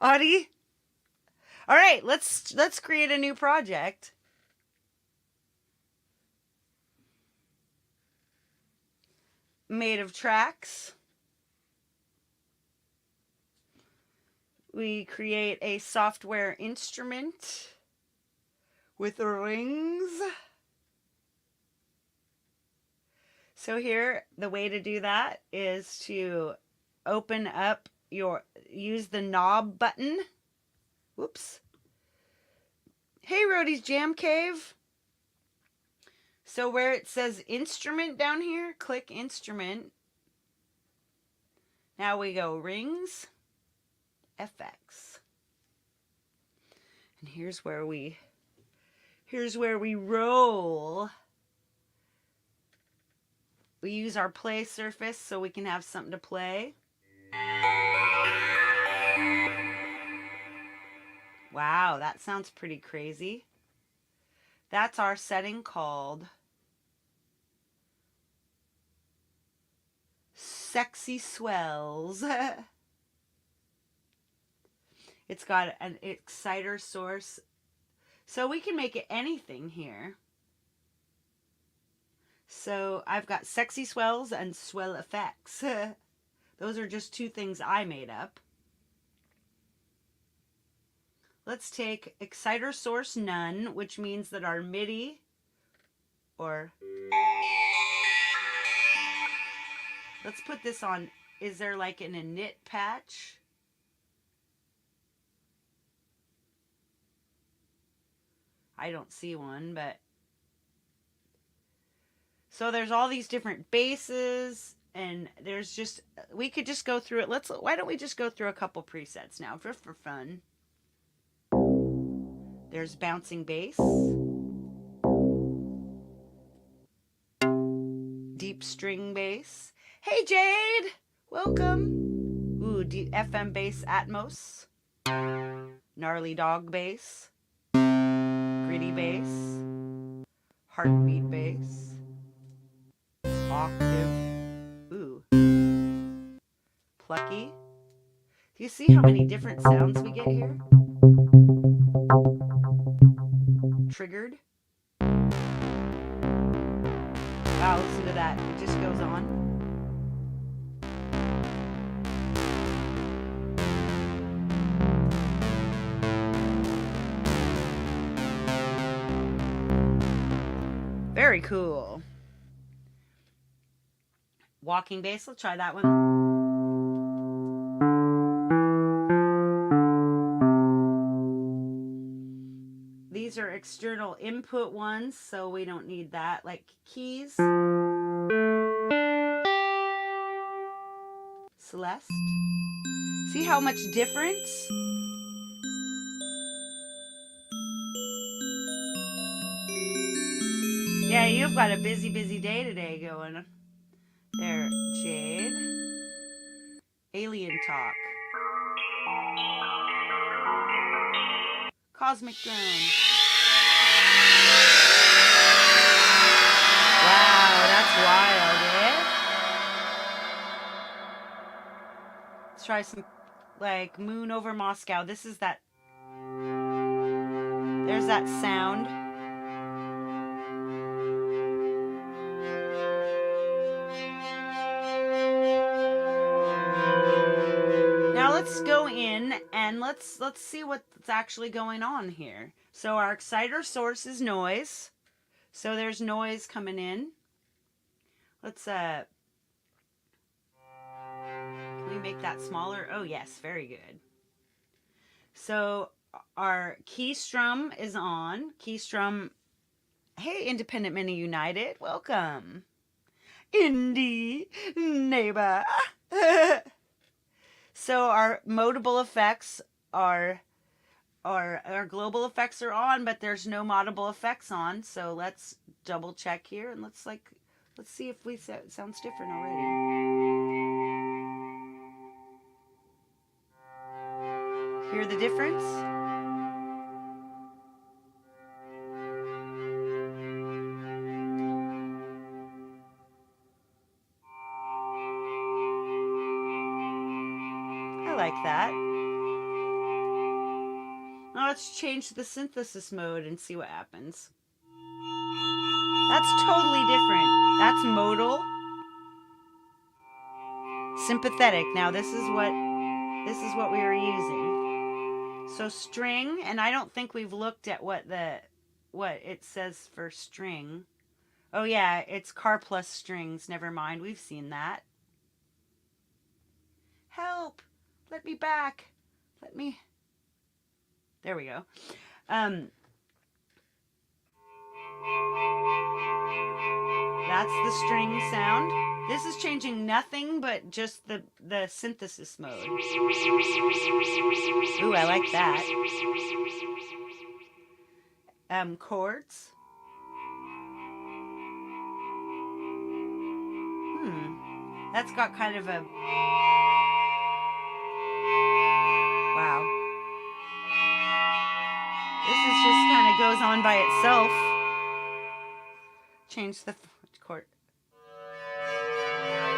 Audie? All right, let's create a new project. Made of tracks. We create a software instrument with rings. So here, the way to do that is to open up use the knob button. Whoops. Hey, Rhodey's Jam Cave. So where it says instrument down here, click instrument. Now we go rings, FX. And here's where we roll. We use our play surface so we can have something to play. Wow, that sounds pretty crazy. That's our setting called Sexy Swells. It's got an exciter source. So we can make it anything here. So I've got Sexy Swells and Swell Effects. Those are just two things I made up. Let's take exciter source none, which means that our MIDI or let's put this on. Is there like an init patch? I don't see one, but so there's all these different basses and there's just, we could just go through it. Why don't we just go through a couple presets now for fun. There's bouncing bass, deep string bass. Hey Jade, welcome. Ooh, deep FM bass Atmos, gnarly dog bass, gritty bass, heartbeat bass, octave, ooh, plucky. Do you see how many different sounds we get here? Triggered. Wow, listen to that. It just goes on. Very cool. Walking bass, let's try that one. These are external input ones, so we don't need that, like keys. Celeste. See how much difference? Yeah, you've got a busy day today going. There, Jade. Alien Talk. Cosmic Drone. Wow, that's wild, eh? Let's try some, like, Moon Over Moscow. This is that. There's that sound. let's go in and let's see what's actually going on here. So our exciter source is noise. So there's noise coming in. Let's can we make that smaller? Oh yes, very good. So our key strum is on. Key strum. Hey, Independent Mini United, welcome. Indie neighbor. So our modable effects are our global effects are on, but there's no modable effects on. So let's double check here and let's see if we sounds different already. Hear the difference? I like that. Now let's change the synthesis mode and see what happens. That's totally different. That's modal. Sympathetic. Now this is what we were using. So string, and I don't think we've looked at what it says for string. Oh yeah, it's car plus strings. Never mind, we've seen that. Help! Let me back. Let me. There we go. That's the string sound. This is changing nothing but just the synthesis mode. Ooh, I like that. Chords. That's got kind of a... Wow. This is just kind of goes on by itself. Change the chord.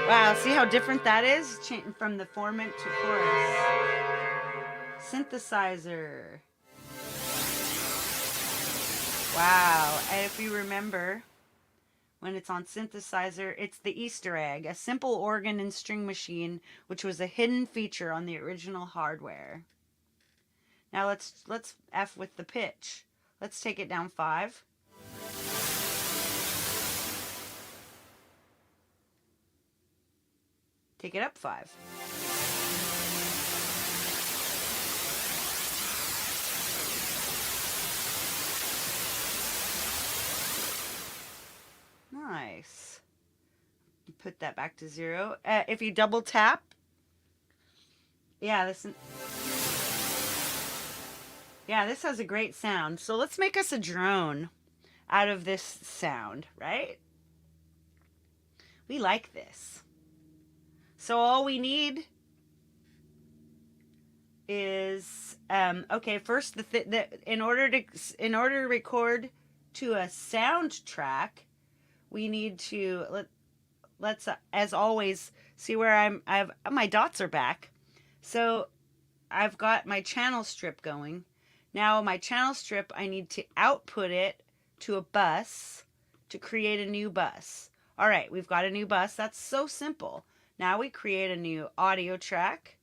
Wow, see how different that is? From the formant to chorus. Synthesizer. Wow, and if you remember, when it's on synthesizer, it's the Easter egg, a simple organ and string machine, which was a hidden feature on the original hardware. Now let's F with the pitch. Let's take it down 5. Take it up 5. Nice. Put that back to 0. If you double tap, yeah, this has a great sound. So let's make us a drone out of this sound, right? We like this. So all we need is okay. First, in order to record to a soundtrack, we need to let's as always see where my dots are back. So I've got my channel strip going. Now my channel strip, I need to output it to a bus to create a new bus. All right, we've got a new bus. That's so simple. Now we create a new audio track.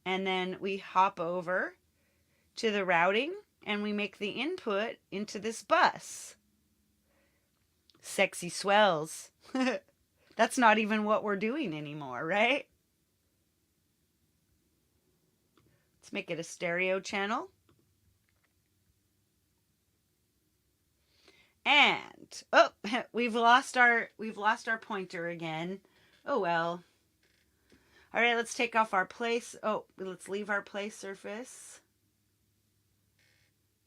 And then we hop over to the routing and we make the input into this bus. Sexy swells. That's not even what we're doing anymore, right? Let's make it a stereo channel. And oh, we've lost our pointer again. Oh well. All right, let's take off our place. Oh, let's leave our play surface.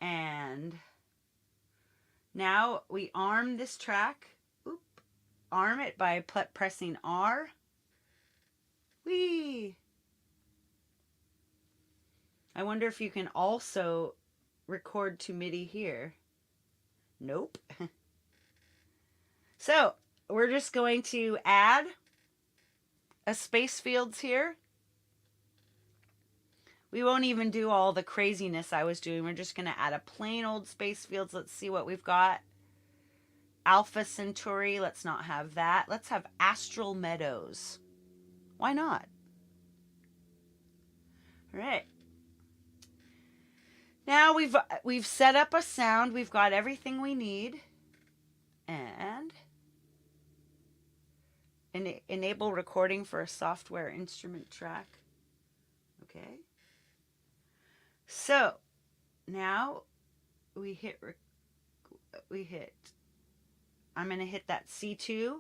And now we arm this track. Oop. Arm it by pressing R. Whee! I wonder if you can also record to MIDI here. Nope. So we're just going to add a space fields here. We won't even do all the craziness I was doing. We're just going to add a plain old space fields. Let's see what we've got. Alpha Centauri. Let's not have that. Let's have Astral Meadows. Why not? All right. Now we've set up a sound. We've got everything we need. And enable recording for a software instrument track. Okay. So now we hit, I'm going to hit that C2.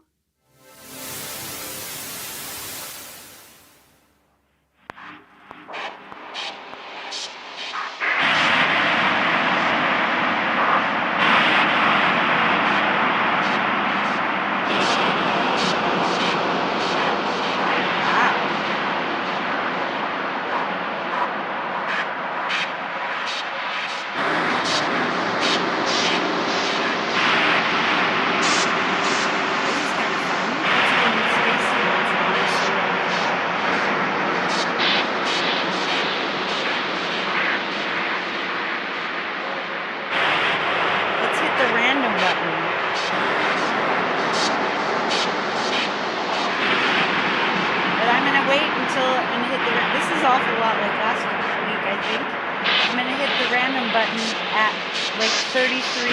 Awful lot like last week, I think. I'm going to hit the random button at like 33.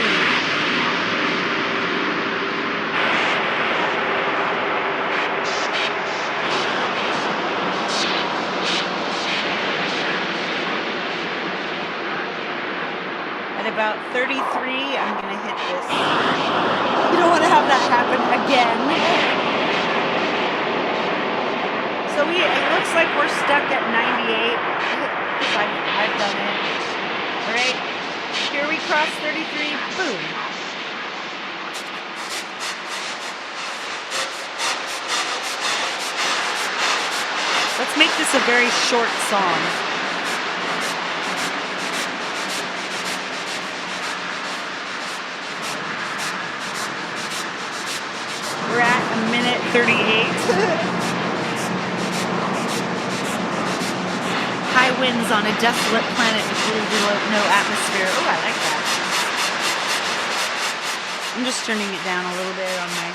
At about 33, I'm going to hit this. You don't want to have that happen again. So it looks like we're stuck at 98, because I've done it. All right, here we cross 33, boom. Let's make this a very short song. We're at 1:38. High winds on a desolate planet with no atmosphere. Oh, I like that. I'm just turning it down a little bit on my...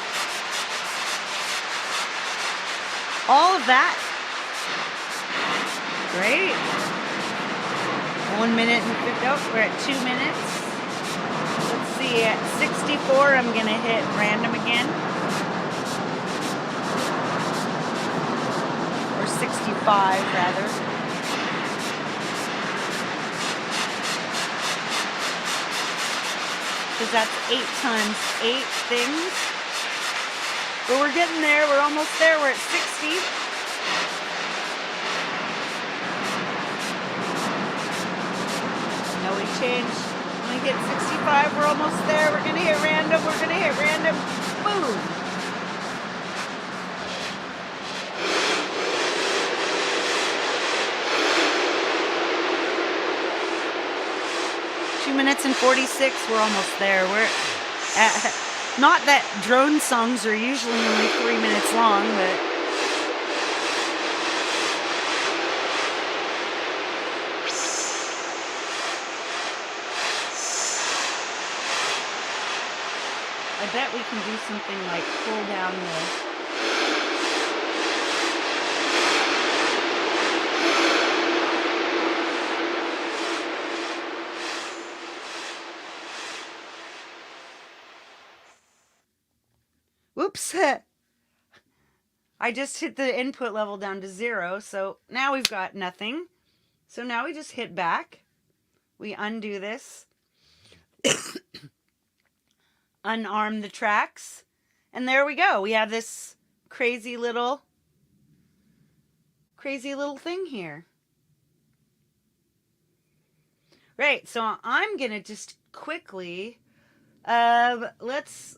All of that. Great. 1 minute and 50. Oh, we're at 2 minutes. Let's see. At 64, I'm going to hit random again. Or 65, rather. Because that's 8 times 8 things. But we're getting there. We're almost there. We're at 60. Now we change. When we hit 65, we're almost there. We're going to hit random. We're going to hit random. Boom. Minutes and 46, we're almost there. We're at, not that drone songs are usually only 3 minutes long, but I bet we can do something like pull down the... Whoops. I just hit the input level down to 0, so now we've got nothing. So now we just hit back. We undo this. Unarm the tracks. And there we go. We have this crazy little thing here. Right, so I'm going to just quickly, let's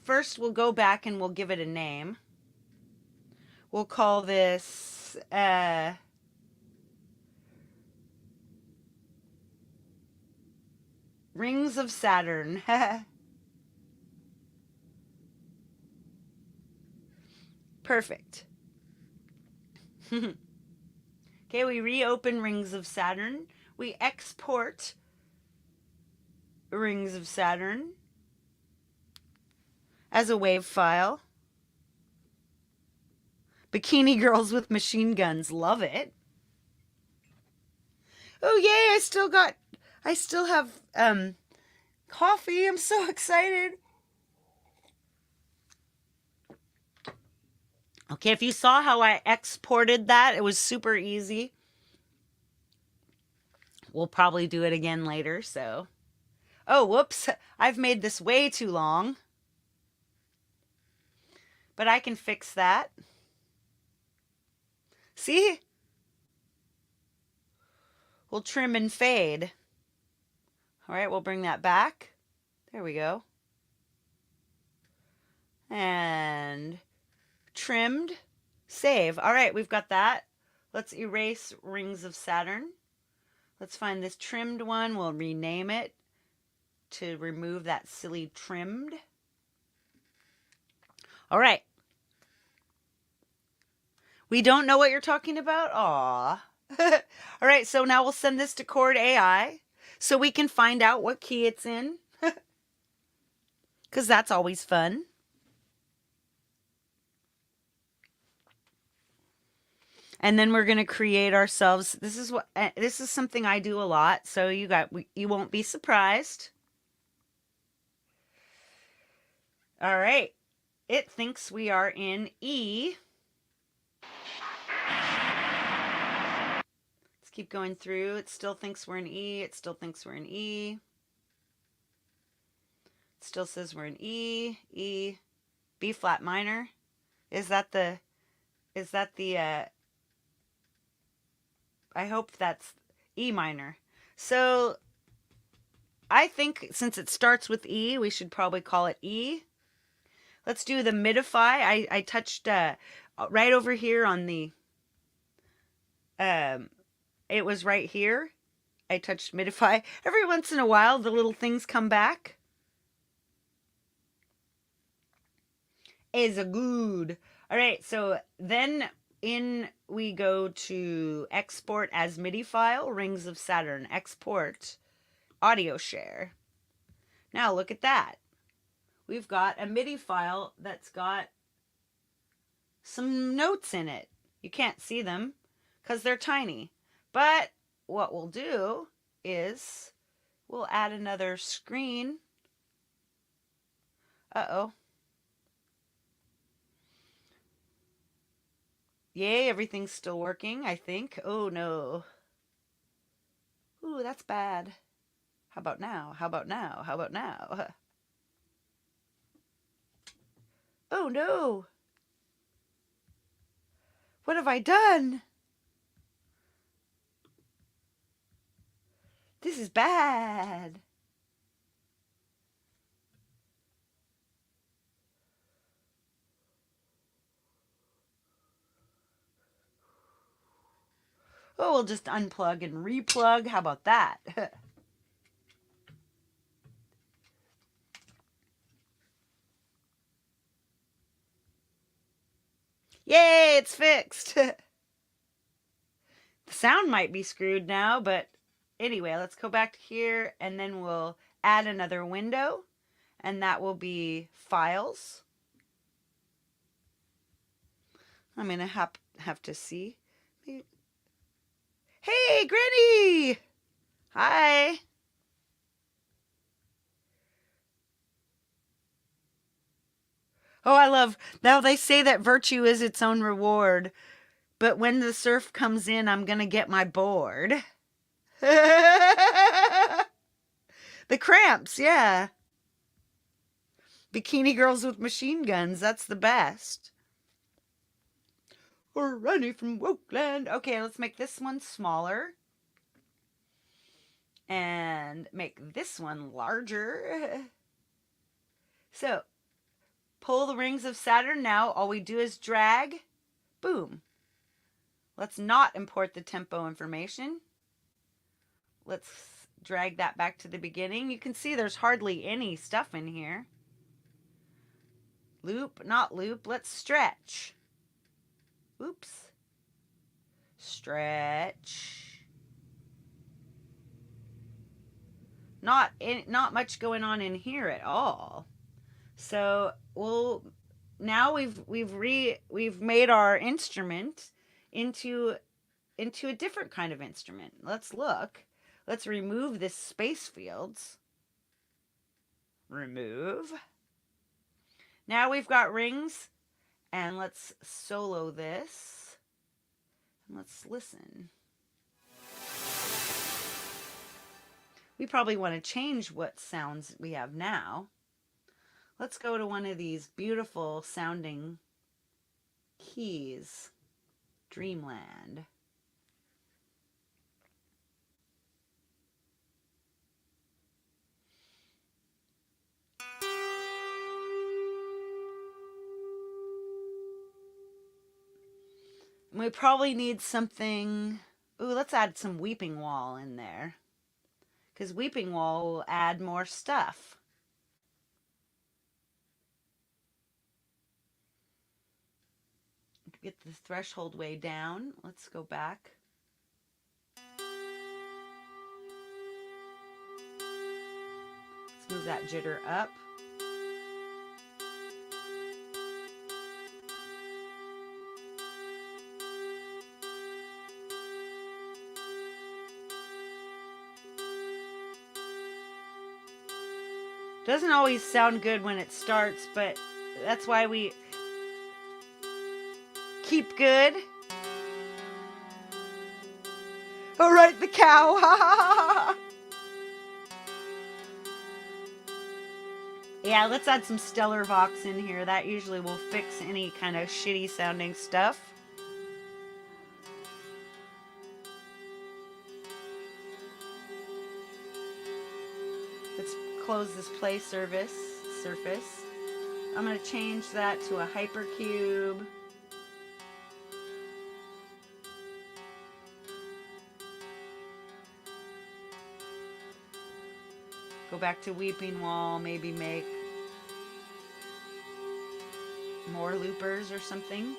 first, we'll go back and we'll give it a name. We'll call this, Rings of Saturn. Perfect. Okay, we reopen Rings of Saturn. We export Rings of Saturn as a WAV file. Bikini girls with machine guns. Love it. Oh, yay. I still have coffee. I'm so excited. Okay, if you saw how I exported that, it was super easy. We'll probably do it again later, so. Oh, whoops. I've made this way too long. But I can fix that. See? We'll trim and fade. All right, we'll bring that back. There we go. And trimmed, save. All right, we've got that. Let's erase Rings of Saturn. Let's find this trimmed one. We'll rename it to remove that silly trimmed. All right. We don't know what you're talking about? Aw. All right, so now we'll send this to Chord AI so we can find out what key it's in. Because that's always fun. And then we're going to create ourselves. This is something I do a lot, so you won't be surprised. All right. It thinks we are in E. Let's keep going through. It still thinks we're in E. It still thinks we're in E. It still says we're in E, E, B flat minor. Is that the I hope that's E minor. So I think since it starts with E, we should probably call it E. Let's do the midify. I touched right over here on the, it was right here. I touched midify. Every once in a while, the little things come back. Is a good. All right, so then we go to export as MIDI file, Rings of Saturn, export, audio share. Now look at that. We've got a MIDI file that's got some notes in it. You can't see them because they're tiny. But what we'll do is we'll add another screen. Uh-oh. Yay, everything's still working, I think. Oh, no. Ooh, that's bad. How about now? How about now? How about now? Oh, no. What have I done? This is bad. Oh, we'll just unplug and replug. How about that? Yay, it's fixed. The sound might be screwed now, but anyway, let's go back to here and then we'll add another window and that will be files. I'm going to have to see. Hey, Granny! Hi. Oh, I love, now they say that virtue is its own reward, but when the surf comes in, I'm going to get my board. The cramps, yeah. Bikini girls with machine guns, that's the best. Or Ronnie from Wokeland. Okay, let's make this one smaller. And make this one larger. So, pull the Rings of Saturn now. All we do is drag. Boom. Let's not import the tempo information. Let's drag that back to the beginning. You can see there's hardly any stuff in here. Loop, not loop. Let's stretch. Oops. Stretch. Not much going on in here at all. So we'll now we've made our instrument into a different kind of instrument. Let's look. Let's remove this space fields. Remove. Now we've got rings, and let's solo this. And let's listen. We probably want to change what sounds we have now. Let's go to one of these beautiful sounding keys. Dreamland. We probably need something. Ooh, let's add some Weeping Wall in there, because Weeping Wall will add more stuff. Get the threshold way down. Let's go back. Let's move that jitter up. Doesn't always sound good when it starts, but that's why we keep good. All right, the cow. Yeah, let's add some Stellar Vox in here. That usually will fix any kind of shitty sounding stuff. Let's close this play surface. I'm going to change that to a hypercube. Go back to Weeping Wall, maybe make more loopers or something.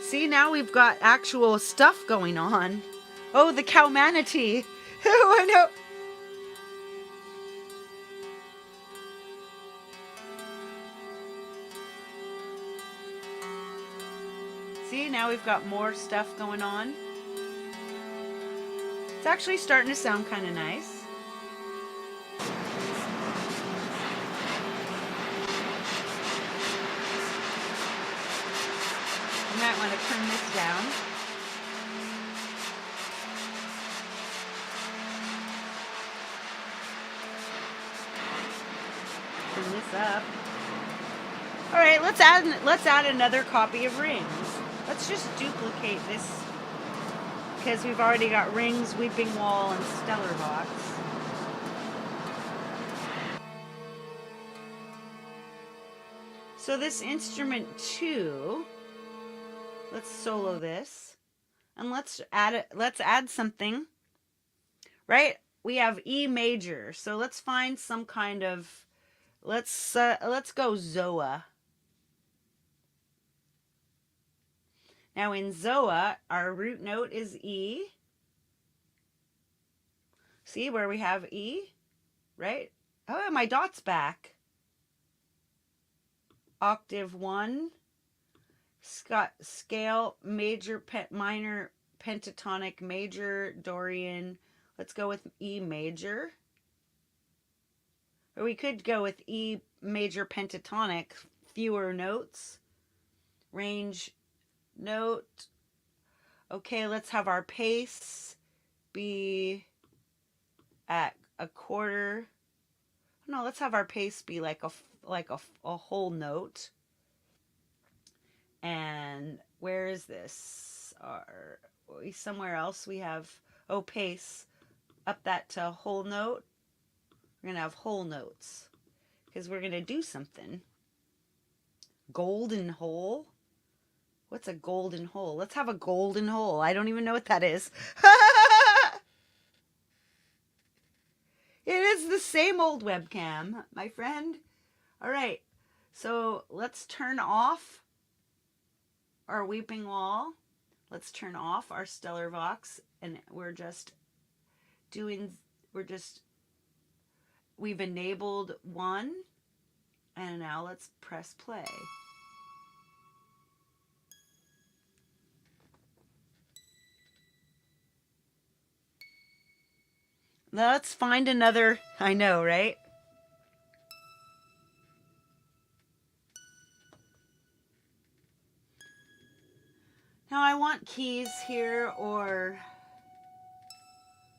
See, now we've got actual stuff going on. Oh, the cow manatee. Oh, I know. See, now we've got more stuff going on. It's actually starting to sound kind of nice. You might want to turn this down. Turn this up. All right, let's add another copy of rings. Let's just duplicate this, because we've already got rings, Weeping Wall, and Stellar Vox. So this instrument 2, let's solo this, and let's add something. Right? We have E major, so let's find some kind of, let's go Zoa. Now in Zoa, our root note is E. See where we have E, right? Oh, my dot's back. Octave 1, scale, major, minor, pentatonic, major, Dorian. Let's go with E major. Or we could go with E major pentatonic, fewer notes. Range note. Okay, let's have our pace be at a quarter. No, let's have our pace be like a whole note. And where is this? Somewhere else we have, oh, pace. Up that to a whole note. We're going to have whole notes, because we're going to do something. Golden hole? What's a golden hole? Let's have a golden hole. I don't even know what that is. It is the same old webcam, my friend. All right, so let's turn off our Weeping Wall. Let's turn off our Stellar Vox, and we're just doing, we've enabled one, and now let's press play. Let's find another, I know, right? Now I want keys here, or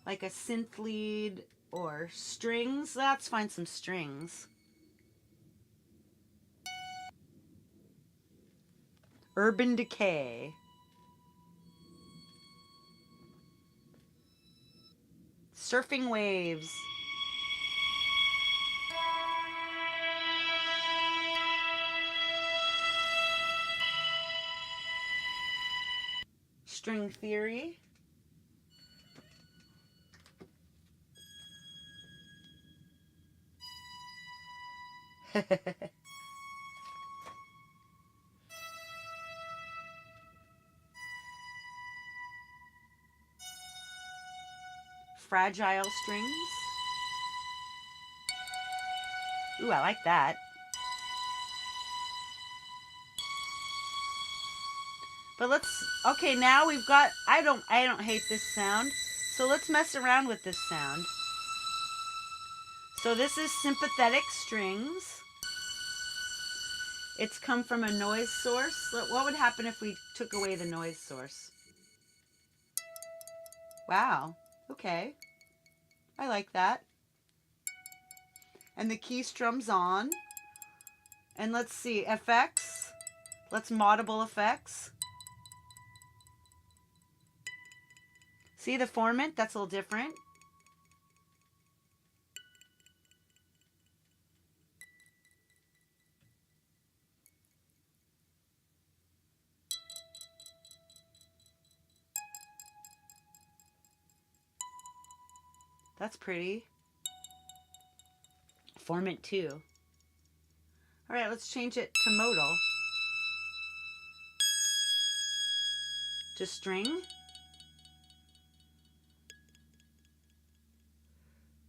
like a synth lead, or strings. Let's find some strings. Urban Decay. Surfing Waves. String Theory. Fragile Strings. Ooh, I like that. But okay, now we've got, I don't hate this sound. So let's mess around with this sound. So this is sympathetic strings. It's come from a noise source. What would happen if we took away the noise source? Wow, okay. I like that. And the key strum's on. And let's see, effects. Let's modable effects. See the formant? That's a little different. That's pretty. Formant 2. All right, let's change it to modal. To string.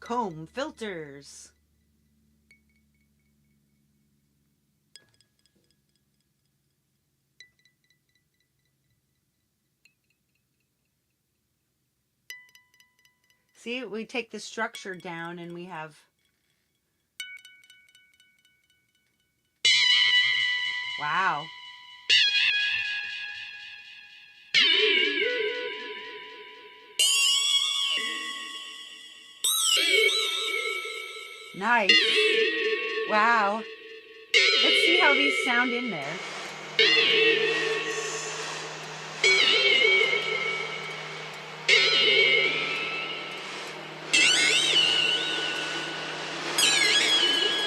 Comb filters. See, we take the structure down and we have... Wow. Nice. Wow. Let's see how these sound in there.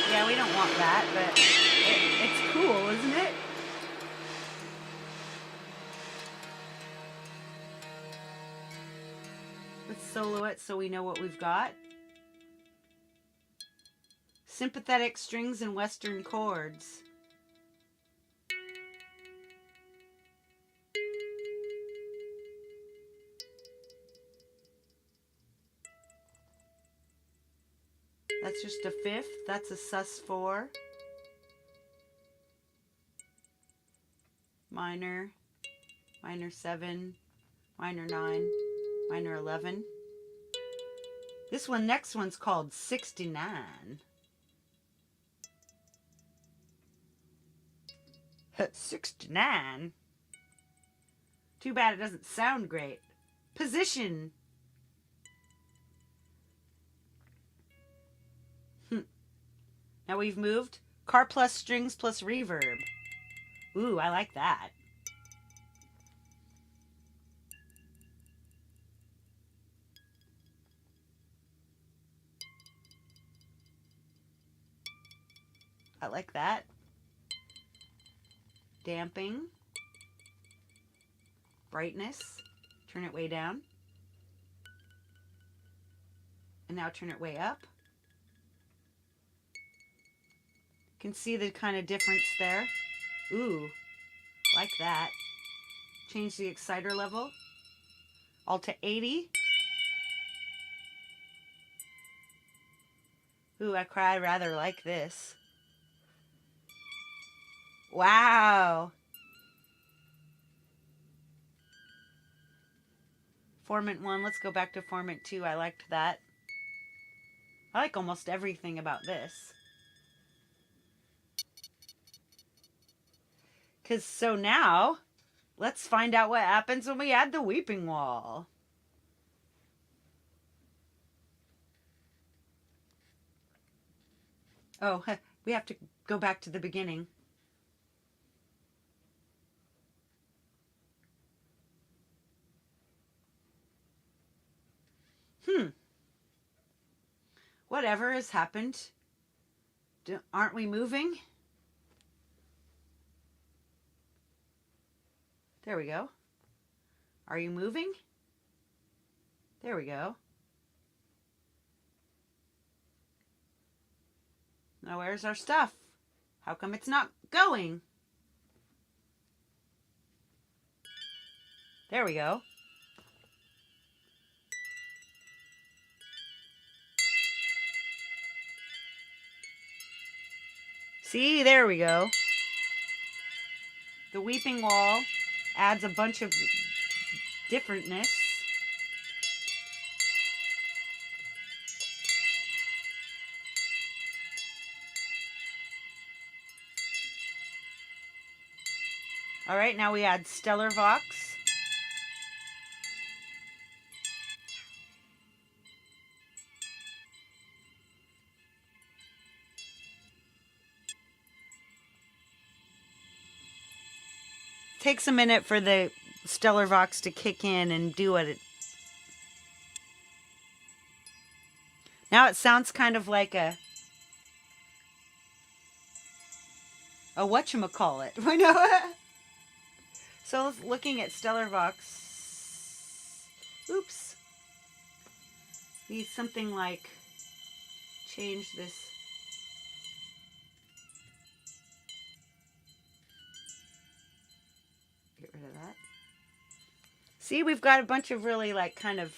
Yeah, we don't want that, but it's cool, isn't it? Let's solo it so we know what we've got. Sympathetic strings and Western chords. That's just a fifth. That's a sus4. Minor, minor 7, minor 9, minor 11. This one, next one's called 69. 69? Too bad it doesn't sound great. Position. Now we've moved car plus strings plus reverb. Ooh, I like that. I like that. Damping. Brightness. Turn it way down. And now turn it way up. You can see the kind of difference there. Ooh, like that. Change the exciter level. All to 80. Ooh, I rather like this. Wow. Formant 1. Let's go back to Formant 2. I liked that. I like almost everything about this. So now, let's find out what happens when we add the weeping wall. Oh, we have to go back to the beginning. Whatever has happened? Aren't we moving? There we go. Are you moving? There we go. Now where's our stuff? How come it's not going? There we go. See, there we go. The weeping wall adds a bunch of differentness. All right, now we add Stellar Vox. Takes a minute for the Stellar Vox to kick in and do what it... Now it sounds kind of like a whatchamacallit. I know. So looking at Stellar Vox, oops, needs something like change this. Get rid of that. See, we've got a bunch of really like kind of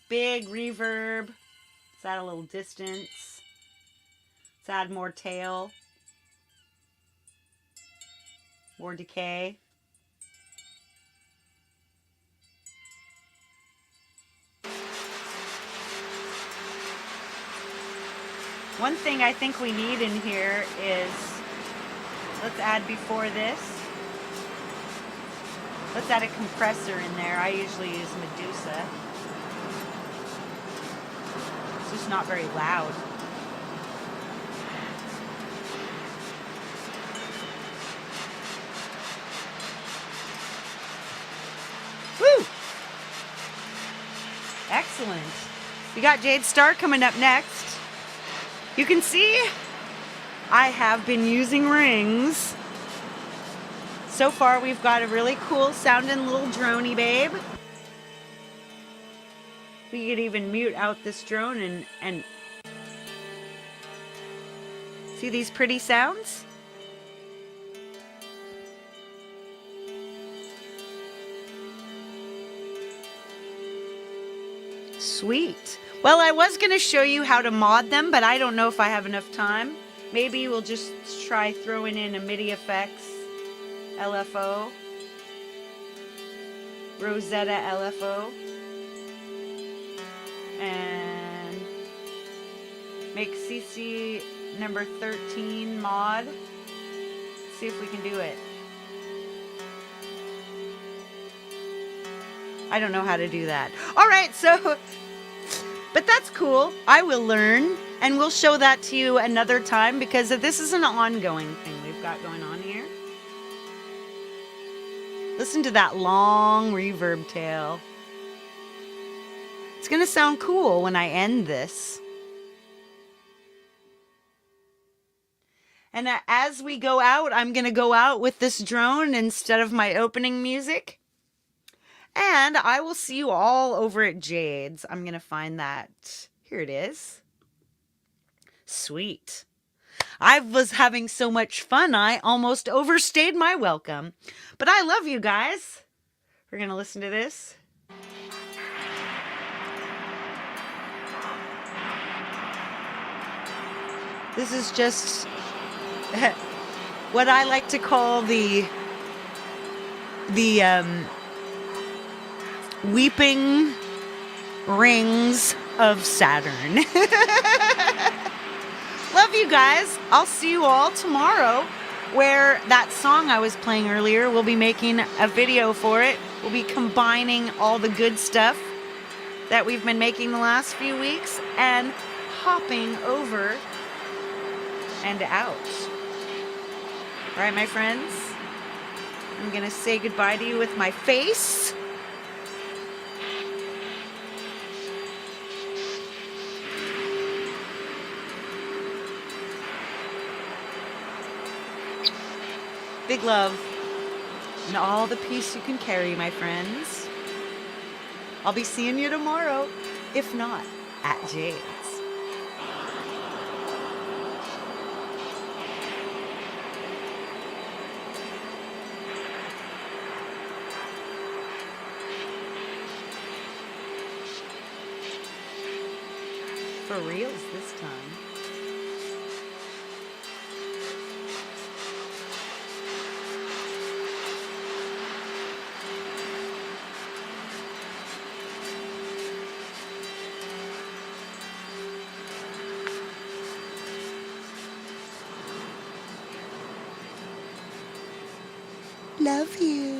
big reverb. Let's add a little distance. Let's add more tail. More decay. One thing I think we need in here is, let's add before this, let's add a compressor in there. I usually use Medusa. It's just not very loud. Woo! Excellent. We got Jade Star coming up next. You can see I have been using rings. So far we've got a really cool sounding little droney babe. We could even mute out this drone and see these pretty sounds? Sweet. Well, I was going to show you how to mod them, but I don't know if I have enough time. Maybe we'll just try throwing in a MIDI effects LFO, Rosetta LFO, and make CC number 13 mod. See if we can do it. I don't know how to do that. All right, so, but that's cool. I will learn, and we'll show that to you another time because this is an ongoing thing we've got going on here. Listen to that long reverb tail. It's gonna sound cool when I end this. And as we go out, I'm gonna go out with this drone instead of my opening music. And I will see you all over at Jade's. I'm going to find that. Here it is. Sweet. I was having so much fun, I almost overstayed my welcome. But I love you guys. We're going to listen to this. This is just what I like to call the weeping rings of Saturn. Love you guys. I'll see you all tomorrow, where that song I was playing earlier, we'll be making a video for it. We'll be combining all the good stuff that we've been making the last few weeks and hopping over and out. All right, my friends, I'm gonna say goodbye to you with my face. Big love and all the peace you can carry, my friends. I'll be seeing you tomorrow, if not at Jade's. For reals this time. Love you.